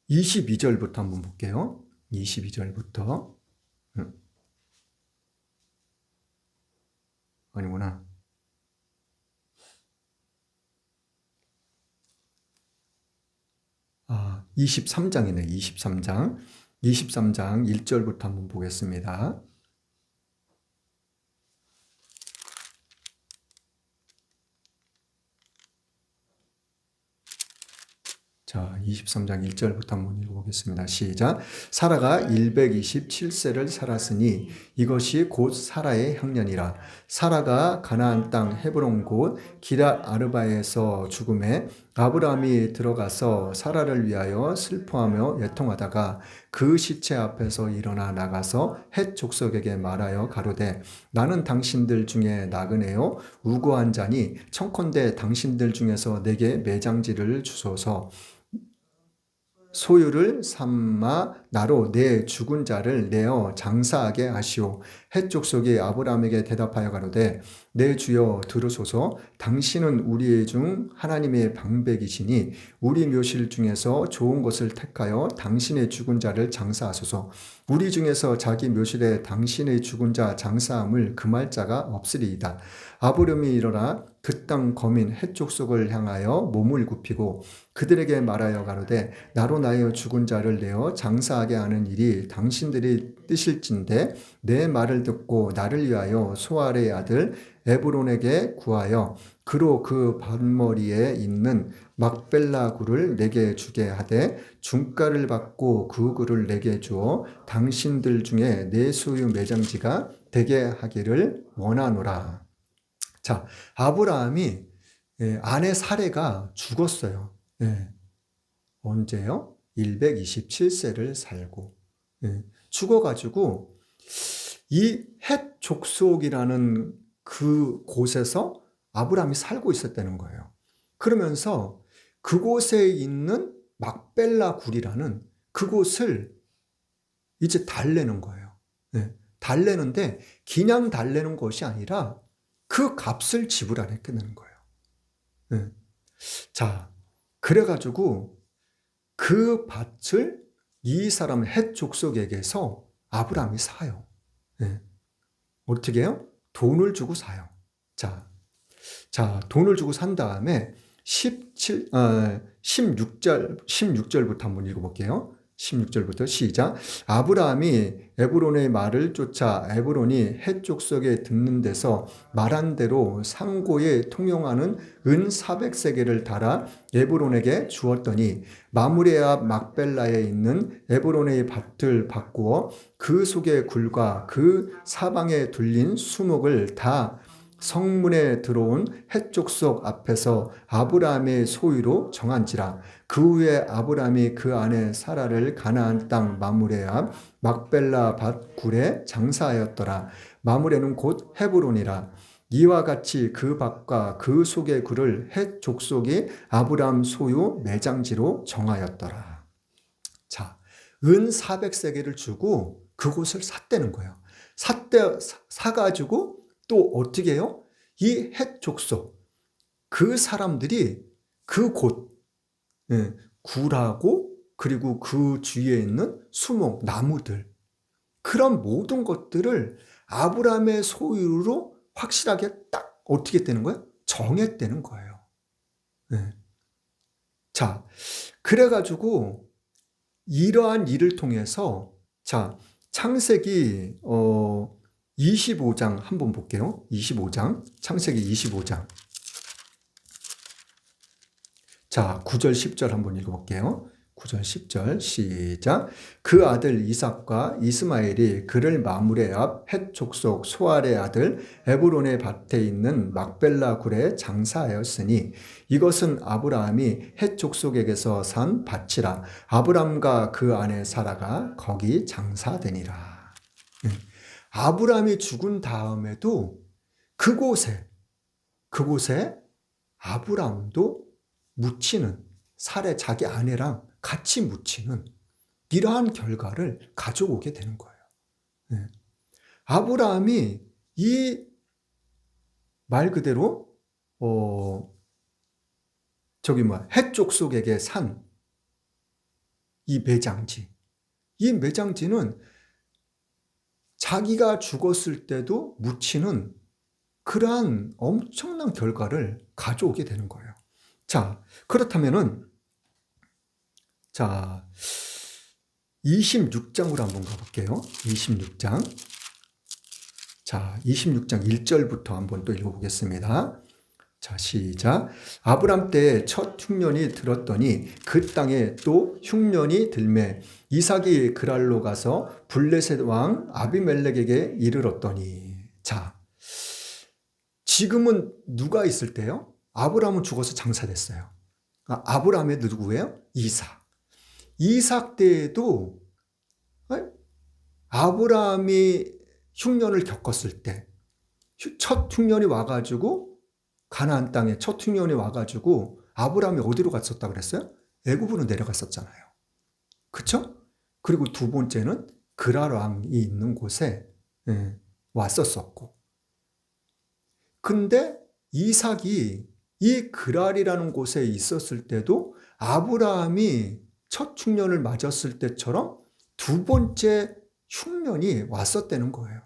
C: 22절부터 한번 볼게요. 22절부터. 아니구나. 23장이네. 23장. 23장 1절부터 한번 보겠습니다. 자, 23장 1절부터 한번 읽어보겠습니다. 시작. 사라가 127세를 살았으니 이것이 곧 사라의 향년이라. 사라가 가나안 땅 헤브론 곧 기럇 아르바에서 죽음에 아브라함이 들어가서 사라를 위하여 슬퍼하며 애통하다가 그 시체 앞에서 일어나 나가서 헷 족속에게 말하여 가로되 나는 당신들 중에 나그네요 우고한 자니 청컨대 당신들 중에서 내게 매장지를 주소서. 소유를 삼아 나로 내 죽은 자를 내어 장사하게 하시오. 헷 족속이 아브라함에게 대답하여 가로되 내 주여 들으소서. 당신은 우리 중 하나님의 방백이시니 우리 묘실 중에서 좋은 것을 택하여 당신의 죽은 자를 장사하소서. 우리 중에서 자기 묘실에 당신의 죽은 자 장사함을 금할 자가 없으리이다. 아브라함이 일어나 그 땅 거민 헷 족속을 향하여 몸을 굽히고 그들에게 말하여 가로되 나로 나의 죽은 자를 내어 장사하게 하는 일이 당신들이 뜻일진데 내 말을 듣고 나를 위하여 소알의 아들 에브론에게 구하여 그로 그 밭머리에 있는 막벨라 굴을 내게 주게 하되 중가를 받고 그 굴을 내게 주어 당신들 중에 내 소유 매장지가 되게 하기를 원하노라. 자, 아브라함이 아내 사레가 죽었어요. 언제요? 127세를 살고 죽어가지고 이 헷 족속이라는 그 곳에서 아브라함이 살고 있었다는 거예요. 그러면서 그곳에 있는 막벨라 굴이라는 그곳을 이제 달래는 거예요. 달래는데 그냥 달래는 것이 아니라 그 값을 지불하게 되는 거예요. 자, 그래가지고 그 밭을 이 사람 헷 족속에게서 아브라함이 사요. 어떻게 해요? 돈을 주고 사요. 자, 돈을 주고 산 다음에 16절부터 한번 읽어볼게요. 16절부터 시작. 아브라함이 에브론의 말을 쫓아 에브론이 헷 족속에 듣는 데서 말한 대로 상고에 통용하는 은 400세겔을 달아 에브론에게 주었더니 마므레 앞 막벨라에 있는 에브론의 밭을 바꾸어 그 속의 굴과 그 사방에 둘린 수목을 다 성문에 들어온 헷 족속 앞에서 아브라함의 소유로 정한지라. 그 후에 아브라함이 그 아내 사라를 가나안 땅 마므레 앞 막벨라 밭 굴에 장사하였더라. 마므레는 곧 헤브론이라. 이와 같이 그 밭과 그 속의 굴을 헷 족속이 아브라함 소유 매장지로 정하였더라. 자, 은 400세겔을 주고 그곳을 샀다는 거예요. 사가지고 또 어떻게 해요? 이 헷 족속, 그 사람들이 그곳, 굴하고 그리고 그 주위에 있는 수목, 나무들, 그런 모든 것들을 아브라함의 소유로 확실하게 딱 어떻게 되는 거예요? 정했다는 거예요. 자, 그래가지고 이러한 일을 통해서 자, 창세기 25장 한번 볼게요. 25장, 창세기 25장. 자, 9절 10절 한번 읽어볼게요. 9절 10절 시작. 그 아들 이삭과 이스마엘이 그를 마므레 앞 헷 족속 소알의 아들 에브론의 밭에 있는 막벨라 굴에 장사하였으니 이것은 아브라함이 헷 족속에게서 산 밭이라. 아브람과 그 아내 사라가 거기 장사되니라. 아브라함이 죽은 다음에도 그곳에 아브라함도 묻히는 사레 자기 아내랑 같이 묻히는 이러한 결과를 가져오게 되는 거예요. 아브라함이 이 말 그대로 헷 족속에게 산 이 매장지, 이 매장지는 자기가 죽었을 때도 묻히는 그러한 엄청난 결과를 가져오게 되는 거예요. 자, 그렇다면은 자, 26장으로 한번 가볼게요. 26장. 자, 26장 1절부터 한번 또 읽어보겠습니다. 자, 시작. 아브람 때에 첫 흉년이 들었더니 그 땅에 또 흉년이 들매 이삭이 그랄로 가서 블레셋 왕 아비멜렉에게 이르렀더니. 자, 지금은 누가 있을 때요? 아브람은 죽어서 장사됐어요. 아브람의 누구예요? 이삭. 이삭 때에도 아브람이 흉년을 겪었을 때 첫 흉년이 와가지고 가나안 땅에 첫 흉년이 와가지고 아브람이 어디로 갔었다 그랬어요? 애굽으로 내려갔었잖아요. 그렇죠? 그리고 두 번째는 그랄 왕이 있는 곳에 왔었었고. 근데 이삭이 이 그랄이라는 곳에 있었을 때도 아브라함이 첫 흉년을 맞았을 때처럼 두 번째 흉년이 왔었다는 거예요.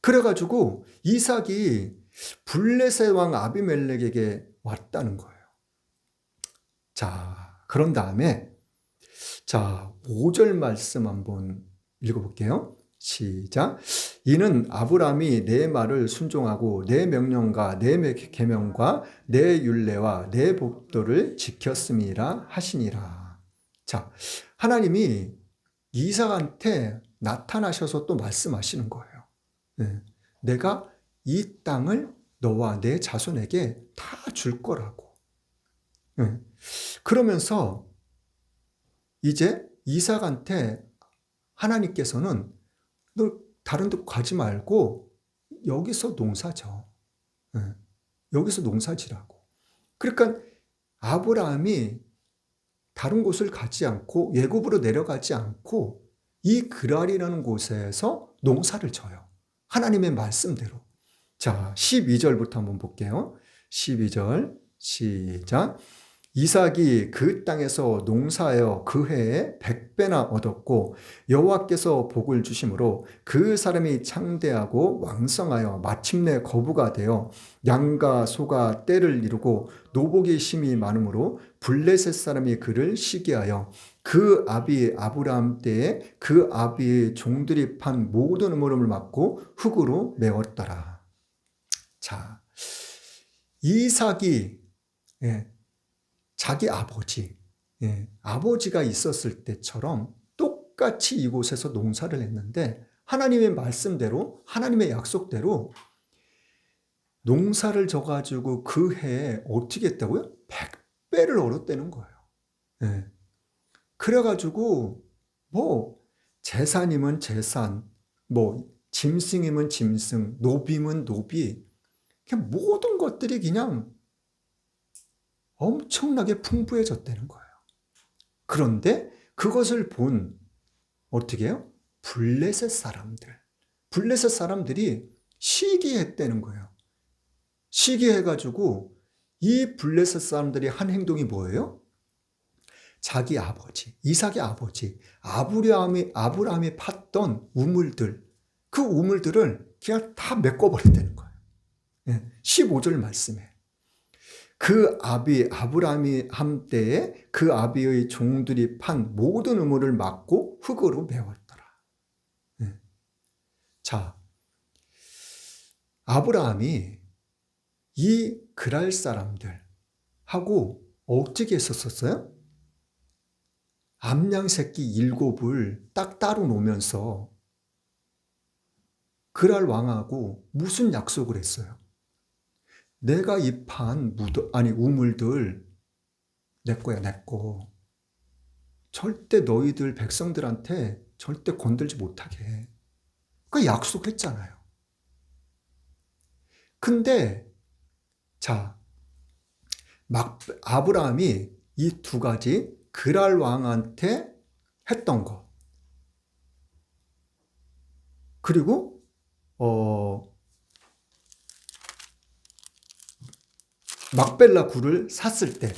C: 그래가지고 이삭이 블레셋 왕 아비멜렉에게 왔다는 거예요. 자, 그런 다음에 자, 5절 말씀 한번 읽어볼게요. 시작. 이는 아브라함이 내 말을 순종하고 내 명령과 내 계명과 내 율례와 내 법도를 지켰음이라 하시니라. 자, 하나님이 이삭한테 나타나셔서 또 말씀하시는 거예요. 네. 내가 이 땅을 너와 내 자손에게 다 줄 거라고. 네. 그러면서 이제 이삭한테 하나님께서는 너 다른 데 가지 말고 여기서 농사져. 네. 여기서 농사지라고. 그러니까 아브라함이 다른 곳을 가지 않고 애굽으로 내려가지 않고 이 그랄이라는 곳에서 농사를 져요. 하나님의 말씀대로. 자, 12절부터 한번 볼게요. 12절 시작. 이삭이 그 땅에서 농사하여 그 해에 100배나 얻었고 여호와께서 복을 주심으로 그 사람이 창대하고 왕성하여 마침내 거부가 되어 양과 소가 떼를 이루고 노복이 심히 많으므로 블레셋 사람이 그를 시기하여 그 아비 아브라함 때에 그 아비의 종들이 판 모든 음모름을 막고 흙으로 메웠더라. 자, 이삭이 자기 아버지, 아버지가 있었을 때처럼 똑같이 이곳에서 농사를 했는데 하나님의 말씀대로, 하나님의 약속대로 농사를 져가지고 그 해에 어떻게 했다고요? 100배를 얻었다는 거예요. 그래가지고 뭐 재산이면 재산, 뭐 짐승이면 짐승, 노비면 노비, 그냥 모든 것들이 그냥 엄청나게 풍부해졌다는 거예요. 그런데 그것을 본 어떻게 해요? 블레셋 사람들이 시기했다는 거예요. 시기해가지고 이 블레셋 사람들이 한 행동이 뭐예요? 자기 아버지, 이삭의 아버지, 아브라함이 팠던 우물들, 그 우물들을 그냥 다 메꿔버렸다는 거예요. 15절 말씀에. 그 아비 아브라함이 한때에 그 아비의 종들이 판 모든 우물을 막고 흙으로 메웠더라. 자, 아브라함이 이 그랄 사람들하고 어떻게 했었어요? 암양 새끼 7을 딱 따로 놓으면서 그랄 왕하고 무슨 약속을 했어요? 내가 이 판 우물들 내 거야, 내 거. 절대 너희들 백성들한테 절대 건들지 못하게 해. 그 약속했잖아요. 근데 자, 아브라함이 이 두 가지 그랄 왕한테 했던 거, 그리고 막벨라 굴을 샀을 때,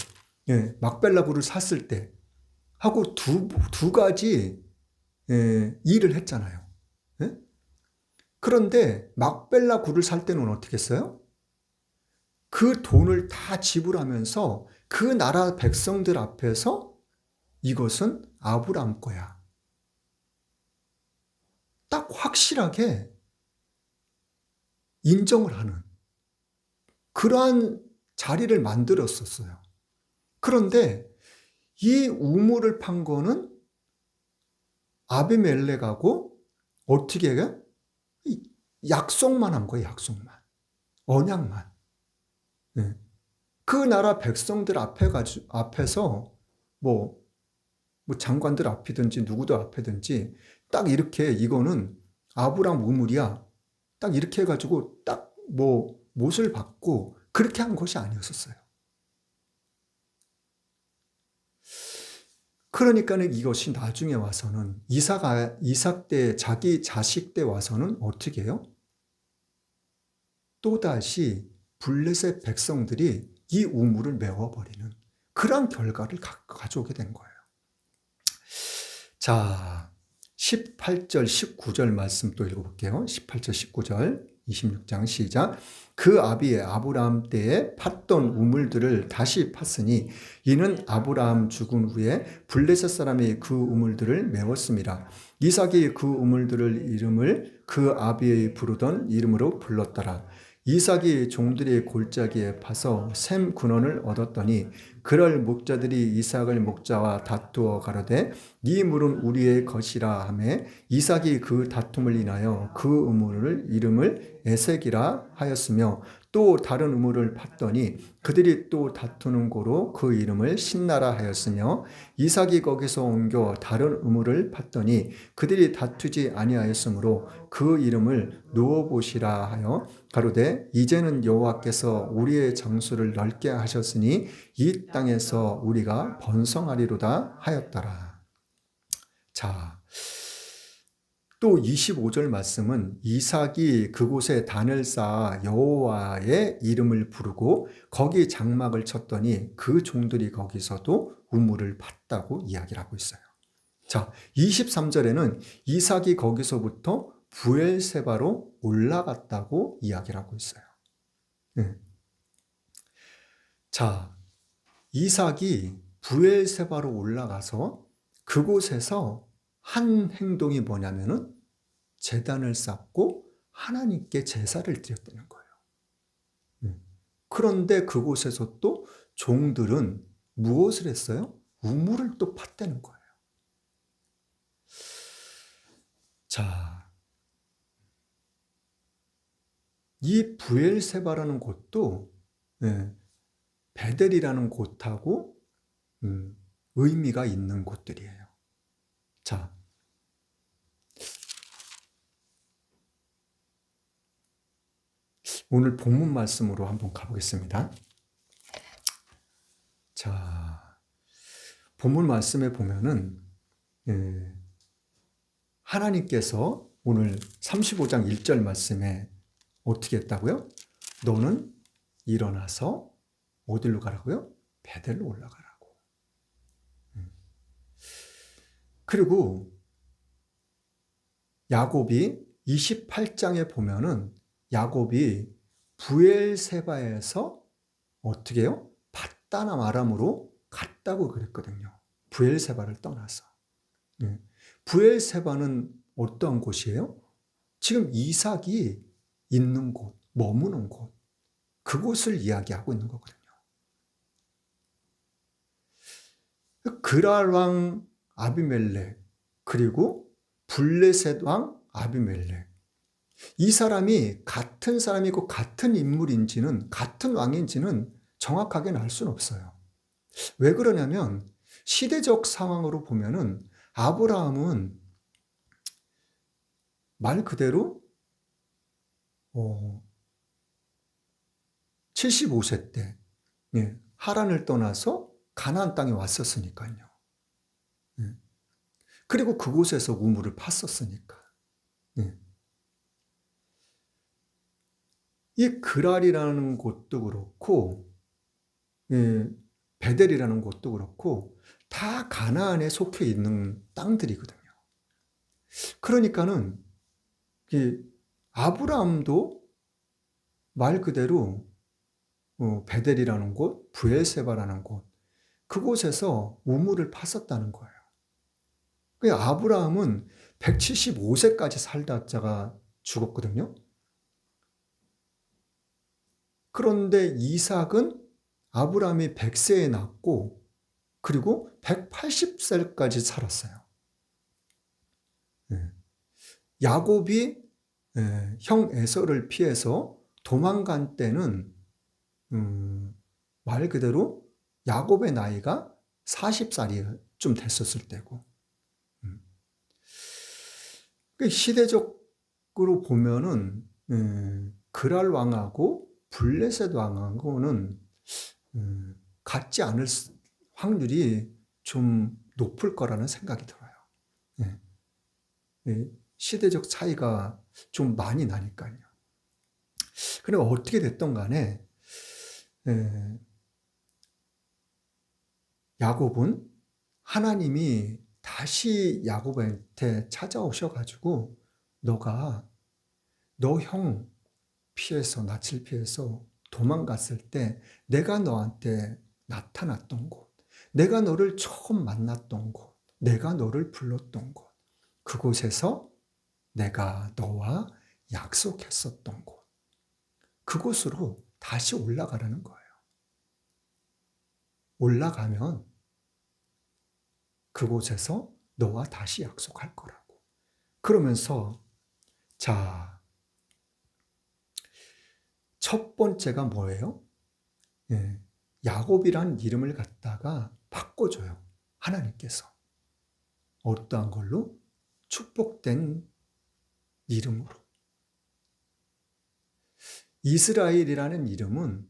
C: 막벨라 굴을 샀을 때 하고 두 가지 일을 했잖아요. 그런데 막벨라 굴을 살 때는 어떻게 했어요? 그 돈을 다 지불하면서 그 나라 백성들 앞에서 이것은 아브라함 거야. 딱 확실하게 인정을 하는 그러한 자리를 만들었었어요. 그런데 이 우물을 판 거는 아비멜렉하고 어떻게 해요? 약속만 한 거예요. 약속만. 언약만. 그 나라 백성들 앞에서 뭐 장관들 앞이든지 누구도 앞이든지 딱 이렇게 이거는 아브라함 우물이야. 딱 이렇게 해가지고 딱 뭐 못을 받고 그렇게 한 것이 아니었었어요. 그러니까는 이것이 나중에 와서는 이삭 때 자기 자식 때 와서는 어떻게 해요? 또다시 블레셋 백성들이 이 우물을 메워버리는 그런 결과를 가져오게 된 거예요. 자, 18절, 19절 말씀 또 읽어볼게요. 18절, 19절, 26장 시작. 그 아비의 아브라함 때에 팠던 우물들을 다시 팠으니 이는 아브라함 죽은 후에 블레셋 사람이 그 우물들을 메웠습니다. 이삭이 그 우물들을 이름을 그 아비의 부르던 이름으로 불렀더라. 이삭이 종들의 골짜기에 파서 샘 근원을 얻었더니 그럴 목자들이 이삭을 목자와 다투어 가로되 이 물은 우리의 것이라 하매 이삭이 그 다툼을 인하여 그 우물을 이름을 에색이라 하였으며 또 다른 우물을 팠더니 그들이 또 다투는 고로 그 이름을 신나라 하였으며 이삭이 거기서 옮겨 다른 우물을 팠더니 그들이 다투지 아니하였으므로 그 이름을 누워보시라 하여 가로되 이제는 여호와께서 우리의 장수를 넓게 하셨으니 이 땅에서 우리가 번성하리로다 하였더라. 자, 또 25절 말씀은 이삭이 그곳에 단을 쌓아 여호와의 이름을 부르고 거기 장막을 쳤더니 그 종들이 거기서도 우물을 팠다고 이야기를 하고 있어요. 자, 23절에는 이삭이 거기서부터 부엘세바로 올라갔다고 이야기를 하고 있어요. 자, 이삭이 부엘세바로 올라가서 그곳에서 한 행동이 뭐냐면은 제단을 쌓고 하나님께 제사를 드렸다는 거예요. 그런데 그곳에서 또 종들은 무엇을 했어요? 우물을 또 팠다는 거예요. 자, 이 부엘세바라는 곳도 베델이라는 곳하고 의미가 있는 곳들이에요. 자, 오늘 본문 말씀으로 한번 가보겠습니다. 자, 본문 말씀에 보면은 하나님께서 오늘 35장 1절 말씀에 어떻게 했다고요? 너는 일어나서 어디로 가라고요? 베델로 올라가라고. 그리고 야곱이 28장에 보면은 야곱이 부엘세바에서 어떻게 해요? 밧다남 아람으로 갔다고 그랬거든요. 부엘세바를 떠나서. 부엘세바는 어떠한 곳이에요? 지금 이삭이 있는 곳, 머무는 곳, 그곳을 이야기하고 있는 거거든요. 그랄 왕 아비멜렉 그리고 블레셋 왕 아비멜렉, 이 사람이 같은 사람이고 같은 인물인지는, 같은 왕인지는 정확하게 알 수는 없어요. 왜 그러냐면 시대적 상황으로 보면은 아브라함은 말 그대로 75세 때 하란을 떠나서 가나안 땅에 왔었으니까요. 그리고 그곳에서 우물을 팠었으니까. 이 그랄이라는 곳도 그렇고 베델이라는 곳도 그렇고 다 가나안에 속해 있는 땅들이거든요. 그러니까는 아브라함도 말 그대로 베델이라는 곳, 부엘세바라는 곳, 그곳에서 우물을 팠었다는 거예요. 아브라함은 175세까지 살다가 죽었거든요. 그런데 이삭은 아브라함이 100세에 낳고 그리고 180세까지 살았어요. 야곱이 형 에서를 피해서 도망간 때는 말 그대로 야곱의 나이가 40살이 좀 됐었을 때고, 시대적으로 보면은 그랄 왕하고 블레셋 왕하고는 같지 않을 확률이 좀 높을 거라는 생각이 들어요. 시대적 차이가 좀 많이 나니까요. 그럼 어떻게 됐던 간에 야곱은 하나님이 다시 야곱한테 찾아오셔가지고 너가 너 형 피해서 낯을 피해서 도망갔을 때 내가 너한테 나타났던 곳, 내가 너를 처음 만났던 곳, 내가 너를 불렀던 곳, 그곳에서 내가 너와 약속했었던 곳, 그곳으로 다시 올라가라는 거예요. 올라가면 그곳에서 너와 다시 약속할 거라고. 그러면서 자, 첫 번째가 뭐예요? 야곱이란 이름을 갖다가 바꿔줘요. 하나님께서. 어떠한 걸로? 축복된 이름으로. 이스라엘이라는 이름은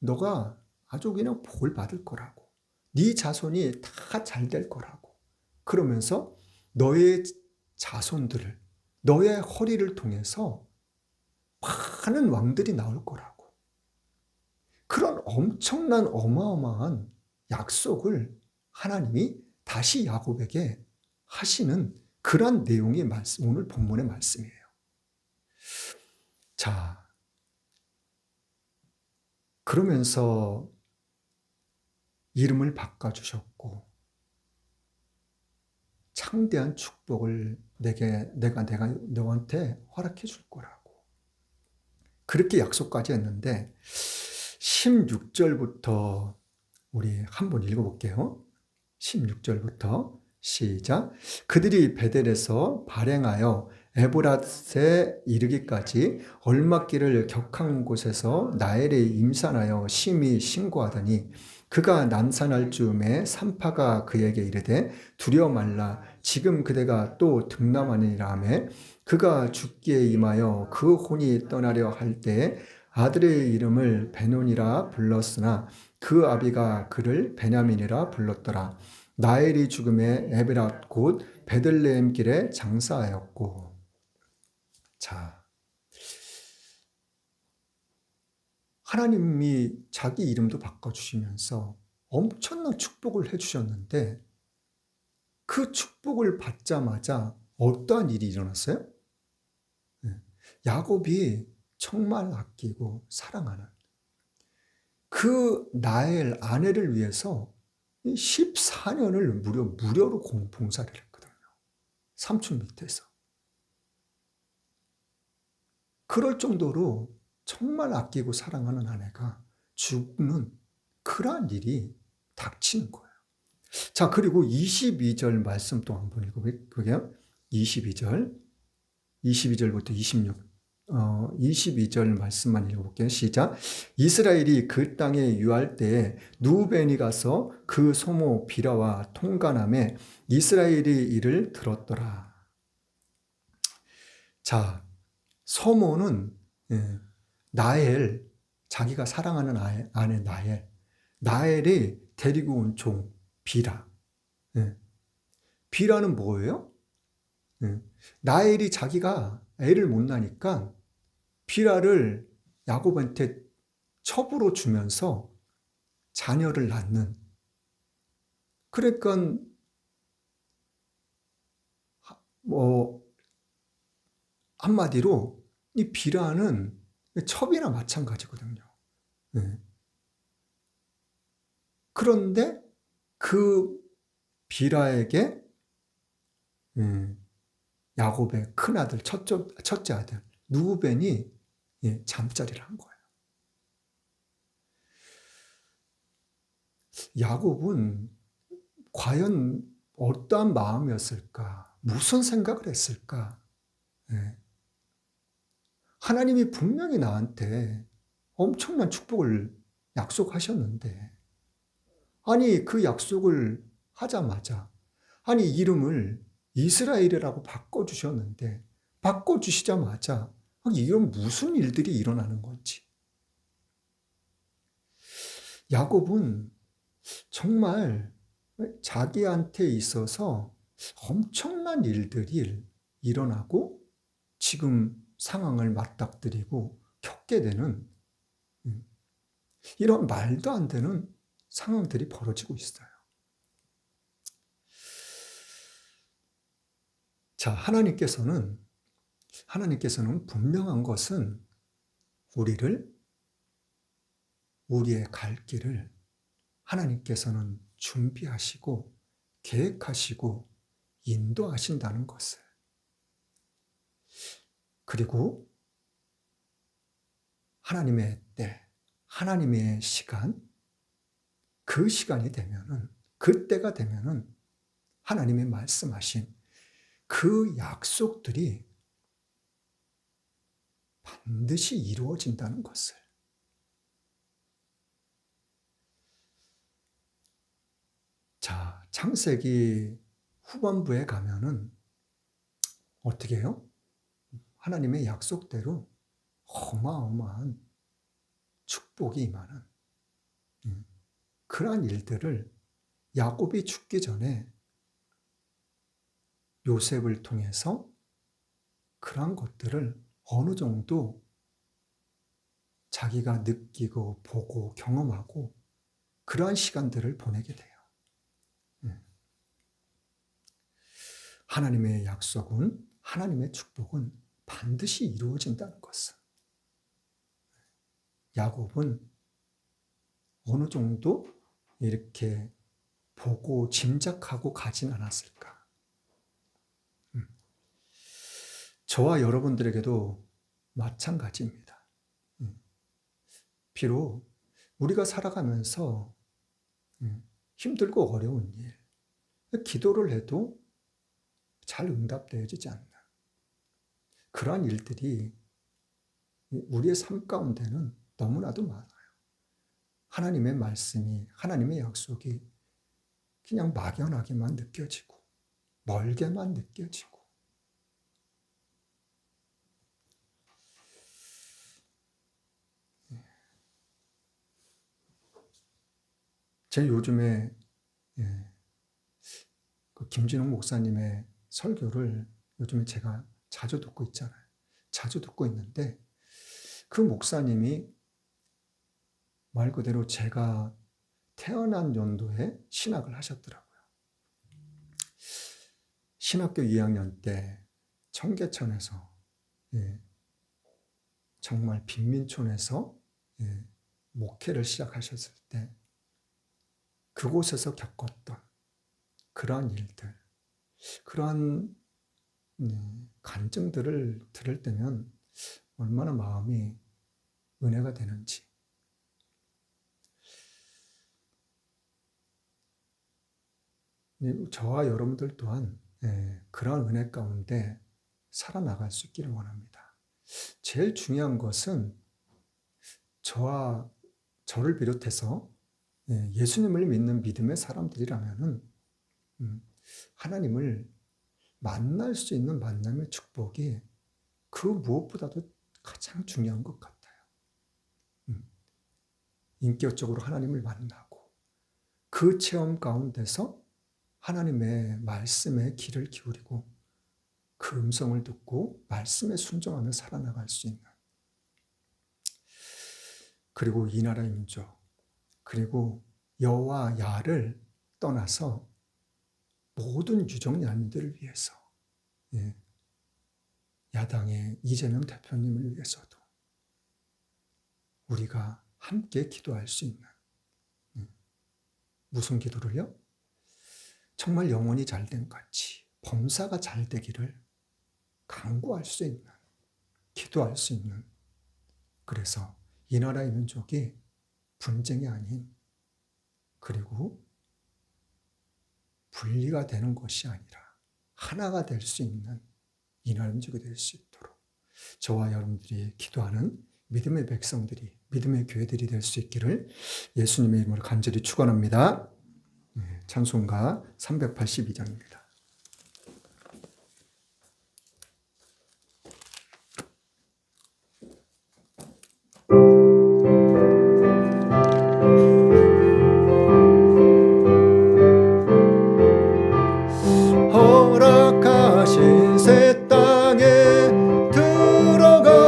C: 너가 아주 그냥 복을 받을 거라고. 네 자손이 다 잘 될 거라고. 그러면서 너의 자손들을, 너의 허리를 통해서 많은 왕들이 나올 거라고. 그런 엄청난 어마어마한 약속을 하나님이 다시 야곱에게 하시는 그런 내용이 오늘 본문의 말씀이에요. 자, 그러면서 이름을 바꿔주셨고 창대한 축복을 내가 너한테 허락해 줄 거라고. 그렇게 약속까지 했는데 16절부터 우리 한번 읽어볼게요. 16절부터 시작. 그들이 베델에서 발행하여 에브랏에 이르기까지 얼막길을 격한 곳에서 나엘에 임산하여 심히 신고하더니 그가 난산할 즈음에 산파가 그에게 이르되 두려워 말라 지금 그대가 또 등남하니라 하매 그가 죽기에 임하여 그 혼이 떠나려 할 때에 아들의 이름을 베논이라 불렀으나 그 아비가 그를 베냐민이라 불렀더라. 나엘이 죽음에 에브랏 곧 베들레헴 길에 장사하였고. 자, 하나님이 자기 이름도 바꿔주시면서 엄청난 축복을 해주셨는데 그 축복을 받자마자 어떠한 일이 일어났어요? 야곱이 정말 아끼고 사랑하는 그 나엘 아내를 위해서 14년을 무료로 봉사를 했거든요. 삼촌 밑에서. 그럴 정도로 정말 아끼고 사랑하는 아내가 죽는 그러한 일이 닥치는 거예요. 자, 그리고 22절 말씀 또 한번 읽어볼게요. 22절부터 22절 말씀만 읽어볼게요. 시작. 이스라엘이 그 땅에 유할 때에 누벤이 가서 그 소모 비라와 통간함에 이스라엘이 이를 들었더라. 자, 소모는 나엘, 자기가 사랑하는 아내 나엘이 데리고 온 종 비라. 비라는 뭐예요? 나엘이 자기가 애를 못 낳으니까 비라를 야곱한테 첩으로 주면서 자녀를 낳는. 그러니까 뭐 한마디로 이 비라는 첩이나 마찬가지거든요. 그런데 그 비라에게 야곱의 큰아들, 첫째 아들 누벤이 잠자리를 한 거예요. 야곱은 과연 어떠한 마음이었을까? 무슨 생각을 했을까? 하나님이 분명히 나한테 엄청난 축복을 약속하셨는데 아니 그 약속을 하자마자 아니 이름을 이스라엘이라고 바꿔주셨는데 바꿔주시자마자 이런 무슨 일들이 일어나는 건지. 야곱은 정말 자기한테 있어서 엄청난 일들이 일어나고 지금 상황을 맞닥뜨리고 겪게 되는 이런 말도 안 되는 상황들이 벌어지고 있어요. 자, 하나님께서는 분명한 것은 우리의 갈 길을 하나님께서는 준비하시고 계획하시고 인도하신다는 것을, 그리고 하나님의 때, 하나님의 시간, 그 시간이 되면은, 그때가 되면은 하나님의 말씀하신 그 약속들이 반드시 이루어진다는 것을. 자, 창세기 후반부에 가면은 어떻게 해요? 하나님의 약속대로 어마어마한 축복이 임하는 그러한 일들을 야곱이 죽기 전에 요셉을 통해서 그러한 것들을 어느 정도 자기가 느끼고 보고 경험하고 그러한 시간들을 보내게 돼요. 하나님의 약속은, 하나님의 축복은 반드시 이루어진다는 것은 야곱은 어느 정도 이렇게 보고 짐작하고 가진 않았을까? 저와 여러분들에게도 마찬가지입니다. 비록 우리가 살아가면서 힘들고 어려운 일, 기도를 해도 잘 응답되어지지 않는 그러한 일들이 우리의 삶 가운데는 너무나도 많아요. 하나님의 말씀이, 하나님의 약속이 그냥 막연하게만 느껴지고 멀게만 느껴지고, 제 요즘에 그 김진홍 목사님의 설교를 요즘에 제가 자주 듣고 있잖아요. 자주 듣고 있는데 그 목사님이 말 그대로 제가 태어난 연도에 신학을 하셨더라고요. 신학교 2학년 때 청계천에서, 정말 빈민촌에서 목회를 시작하셨을 때 그곳에서 겪었던 그러한 일들, 그러한 간증들을 들을 때면 얼마나 마음이 은혜가 되는지. 저와 여러분들 또한 그러한 은혜 가운데 살아나갈 수 있기를 원합니다. 제일 중요한 것은 저를 비롯해서 예수님을 믿는 믿음의 사람들이라면은 하나님을 만날 수 있는 만남의 축복이 그 무엇보다도 가장 중요한 것 같아요. 인격적으로 하나님을 만나고 그 체험 가운데서 하나님의 말씀에 귀를 기울이고 그 음성을 듣고 말씀에 순종하며 살아나갈 수 있는, 그리고 이 나라의 민족, 그리고 여와 야를 떠나서 모든 유정야민들을 위해서, 야당의 이재명 대표님을 위해서도 우리가 함께 기도할 수 있는, 무슨 기도를요? 정말 영혼이 잘된 같이 범사가 잘 되기를 간구할 수 있는, 기도할 수 있는, 그래서 이 나라의 민족이 분쟁이 아닌, 그리고 분리가 되는 것이 아니라 하나가 될 수 있는 이 나라의 민족이 될 수 있도록 저와 여러분들이 기도하는 믿음의 백성들이, 믿음의 교회들이 될 수 있기를 예수님의 이름으로 간절히 축원합니다. 찬송가 382장입니다. 허락하신 새 땅에 들어가려면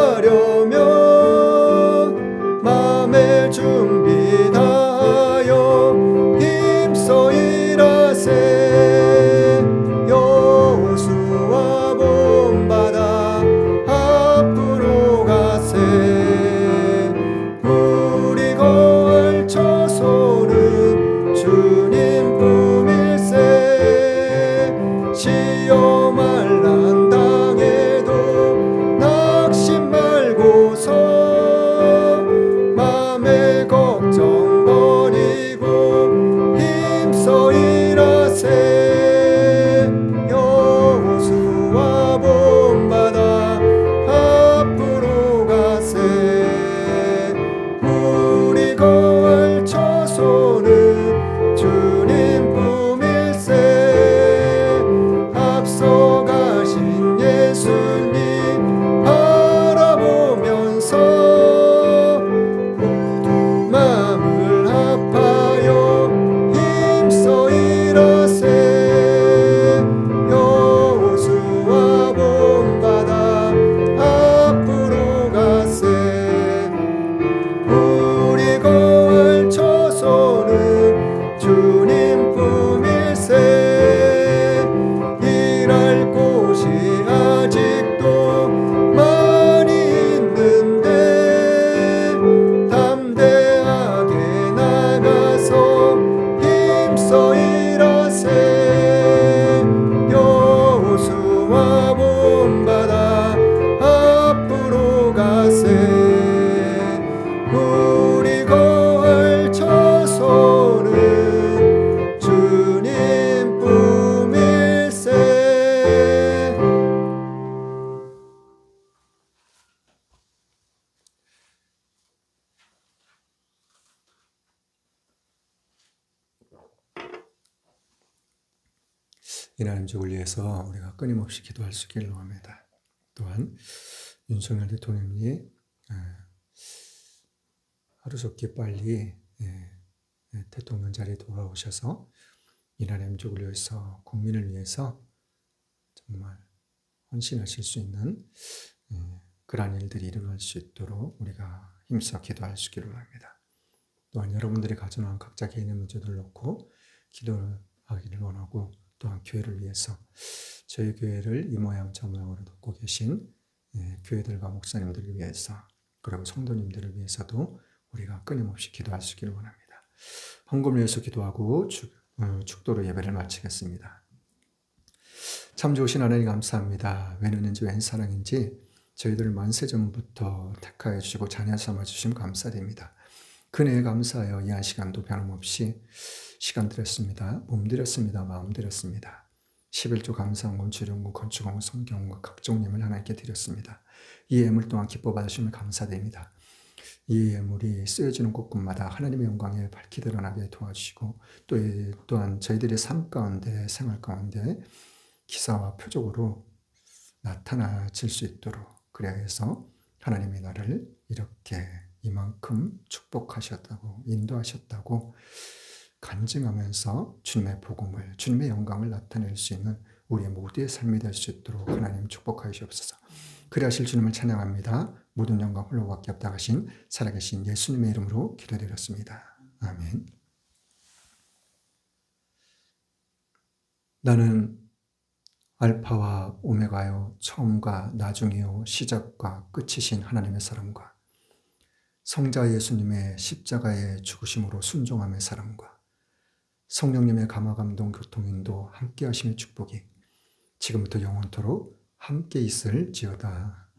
C: 이 나라민족을 위해서 우리가 끊임없이 기도할 수 있기를 원합니다. 또한 윤석열 대통령이 하루속히 빨리 대통령 자리에 돌아오셔서 이 나라민족을 위해서 국민을 위해서 정말 헌신하실 수 있는 그러한 일들이 일어날 수 있도록 우리가 힘써 기도할 수 있기를 원합니다. 또한 여러분들이 가져놓은 각자 개인의 문제들을 놓고 기도하기를 원하고 또한 교회를 위해서 저희 교회를 이 모양 저 모양으로 돕고 계신 교회들과 목사님들을 위해서 그리고 성도님들을 위해서도 우리가 끊임없이 기도할 수 있기를 원합니다. 헌금을 위해서 기도하고 축도로 예배를 마치겠습니다. 참 좋으신 하나님 감사합니다. 웬 은인지 웬 사랑인지 저희들을 만세전부터 택하여 주시고 자녀 삼아주심 감사드립니다. 그네에 감사하여 이 한 시간도 변함없이 시간 드렸습니다. 몸 드렸습니다. 마음 드렸습니다. 11조 감사원금, 주령금, 건축원금, 성경원금 각종 예물 하나님께 드렸습니다. 이 예물 또한 기뻐 받으심을 감사드립니다. 이 예물이 쓰여지는 곳곳마다 하나님의 영광에 밝히 드러나게 도와주시고 또한 저희들의 삶 가운데 생활 가운데 기사와 표적으로 나타나질 수 있도록 그래야 해서 하나님이 나를 이렇게 이만큼 축복하셨다고 인도하셨다고 간증하면서 주님의 복음을 주님의 영광을 나타낼 수 있는 우리의 모두의 삶이 될 수 있도록 하나님 축복하여 주옵소서. 그리하실 주님을 찬양합니다. 모든 영광 홀로 밖에 없다 하신 살아계신 예수님의 이름으로 기도드렸습니다. 아멘. 나는 알파와 오메가요 처음과 나중이요 시작과 끝이신 하나님의 사랑과 성자 예수님의 십자가의 죽으심으로 순종함의 사랑과 성령님의 감화감동 교통인도 함께 하심의 축복이 지금부터 영원토록 함께 있을지어다.